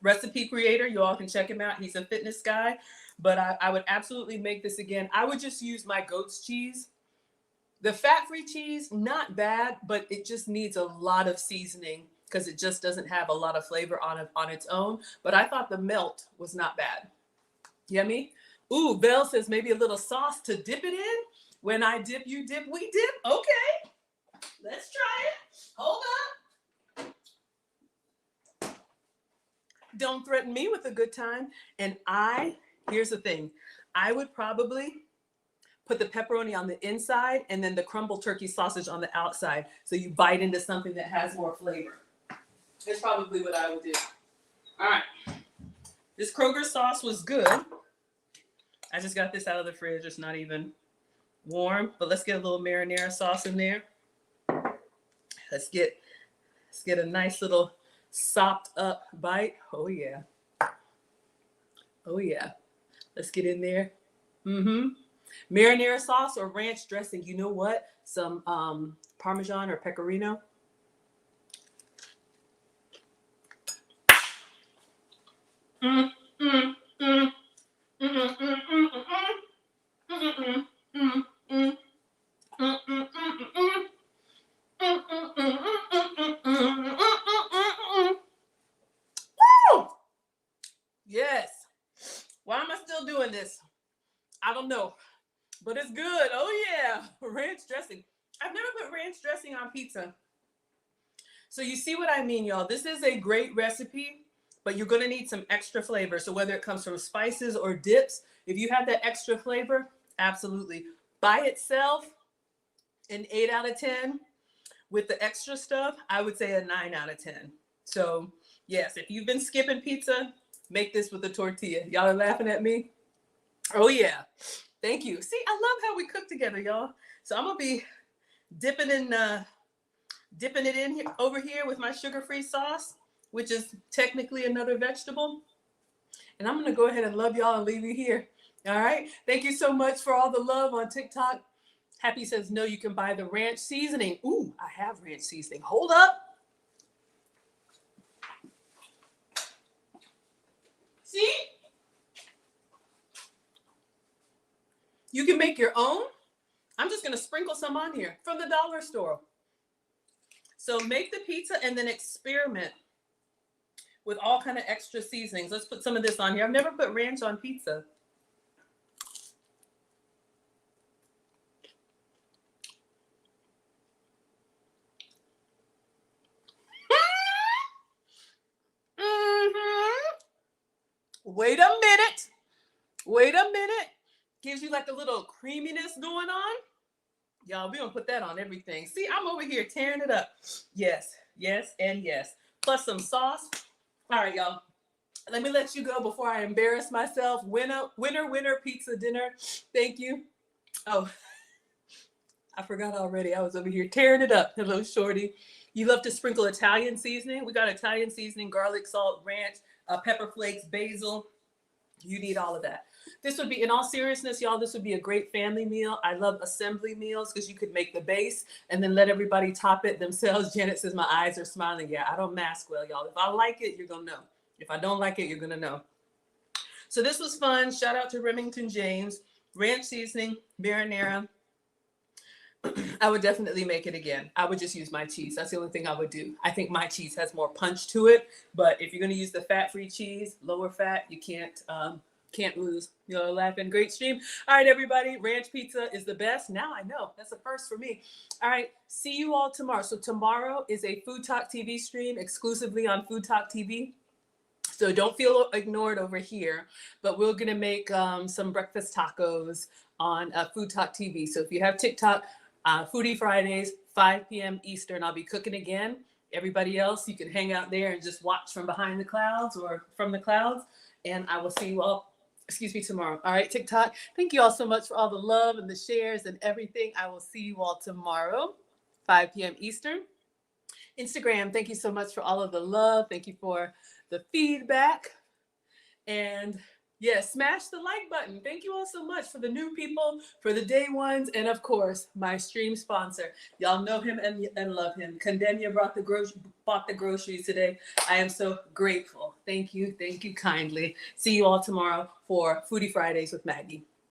recipe creator. You all can check him out. He's a fitness guy, but I would absolutely make this again. I would just use my goat's cheese. The fat-free cheese, not bad, but it just needs a lot of seasoning because it just doesn't have a lot of flavor on its own. But I thought the melt was not bad. Yummy. Ooh, Belle says maybe a little sauce to dip it in. When I dip, you dip, we dip. Okay, let's try it. Hold up. Don't threaten me with a good time. And here's the thing. I would probably put the pepperoni on the inside and then the crumbled turkey sausage on the outside. So you bite into something that has more flavor. That's probably what I would do. All right. This Kroger sauce was good. I just got this out of the fridge. It's not even warm, but let's get a little marinara sauce in there. Let's get a nice little sopped up bite. Oh yeah. Oh yeah. Let's get in there. Marinara sauce or ranch dressing. You know what? Some Parmesan or Pecorino. Yes. Why am I still doing this? I don't know, but it's good. Oh yeah, ranch dressing. I've never put ranch dressing on pizza. So you see what I mean, y'all? This is a great recipe, but you're gonna need some extra flavor. So whether it comes from spices or dips, if you have that extra flavor, absolutely. By itself, an 8 out of 10. With the extra stuff, I would say a 9 out of 10. So yes, if you've been skipping pizza, make this with a tortilla. Y'all are laughing at me? Oh yeah. Thank you. See, I love how we cook together, y'all. So I'm gonna be dipping it in here, over here with my sugar-free sauce, which is technically another vegetable. And I'm gonna go ahead and love y'all and leave you here. All right. Thank you so much for all the love on TikTok. Happy says, no, you can buy the ranch seasoning. Ooh, I have ranch seasoning. Hold up. See? You can make your own. I'm just going to sprinkle some on here from the dollar store. So make the pizza and then experiment with all kind of extra seasonings. Let's put some of this on here. I've never put ranch on pizza. Wait a minute. Wait a minute. Gives you like a little creaminess going on. Y'all, we're going to put that on everything. See, I'm over here tearing it up. Yes, yes, and yes. Plus some sauce. All right, y'all. Let me let you go before I embarrass myself. Winner, pizza dinner. Thank you. Oh, I forgot already. I was over here tearing it up. Hello, shorty. You love to sprinkle Italian seasoning. We got Italian seasoning, garlic, salt, ranch, pepper flakes, basil. You need all of that. This would be, in all seriousness, y'all, this would be a great family meal. I love assembly meals because you could make the base and then let everybody top it themselves. Janet says, my eyes are smiling. Yeah, I don't mask well, y'all. If I like it, you're going to know. If I don't like it, you're going to know. So this was fun. Shout out to Remington James. Ranch seasoning, marinara. I would definitely make it again. I would just use my cheese. That's the only thing I would do. I think my cheese has more punch to it. But if you're going to use the fat-free cheese, lower fat, you can't Can't lose. You're laughing. Great stream. All right, everybody. Ranch pizza is the best. Now I know. That's a first for me. All right. See you all tomorrow. So tomorrow is a Food Talk TV stream exclusively on Food Talk TV. So don't feel ignored over here, but we're going to make some breakfast tacos on Food Talk TV. So if you have TikTok, Foodie Fridays, 5 p.m. Eastern, I'll be cooking again. Everybody else, you can hang out there and just watch from behind the clouds or from the clouds. And I will see you all, tomorrow. All right, TikTok. Thank you all so much for all the love and the shares and everything. I will see you all tomorrow, 5 p.m. Eastern. Instagram, thank you so much for all of the love. Thank you for the feedback. And yes, smash the like button. Thank you all so much for the new people, for the day ones, and of course, my stream sponsor. Y'all know him and love him. Condenia bought the groceries today. I am so grateful. Thank you kindly. See you all tomorrow for Foodie Fridays with Maggie.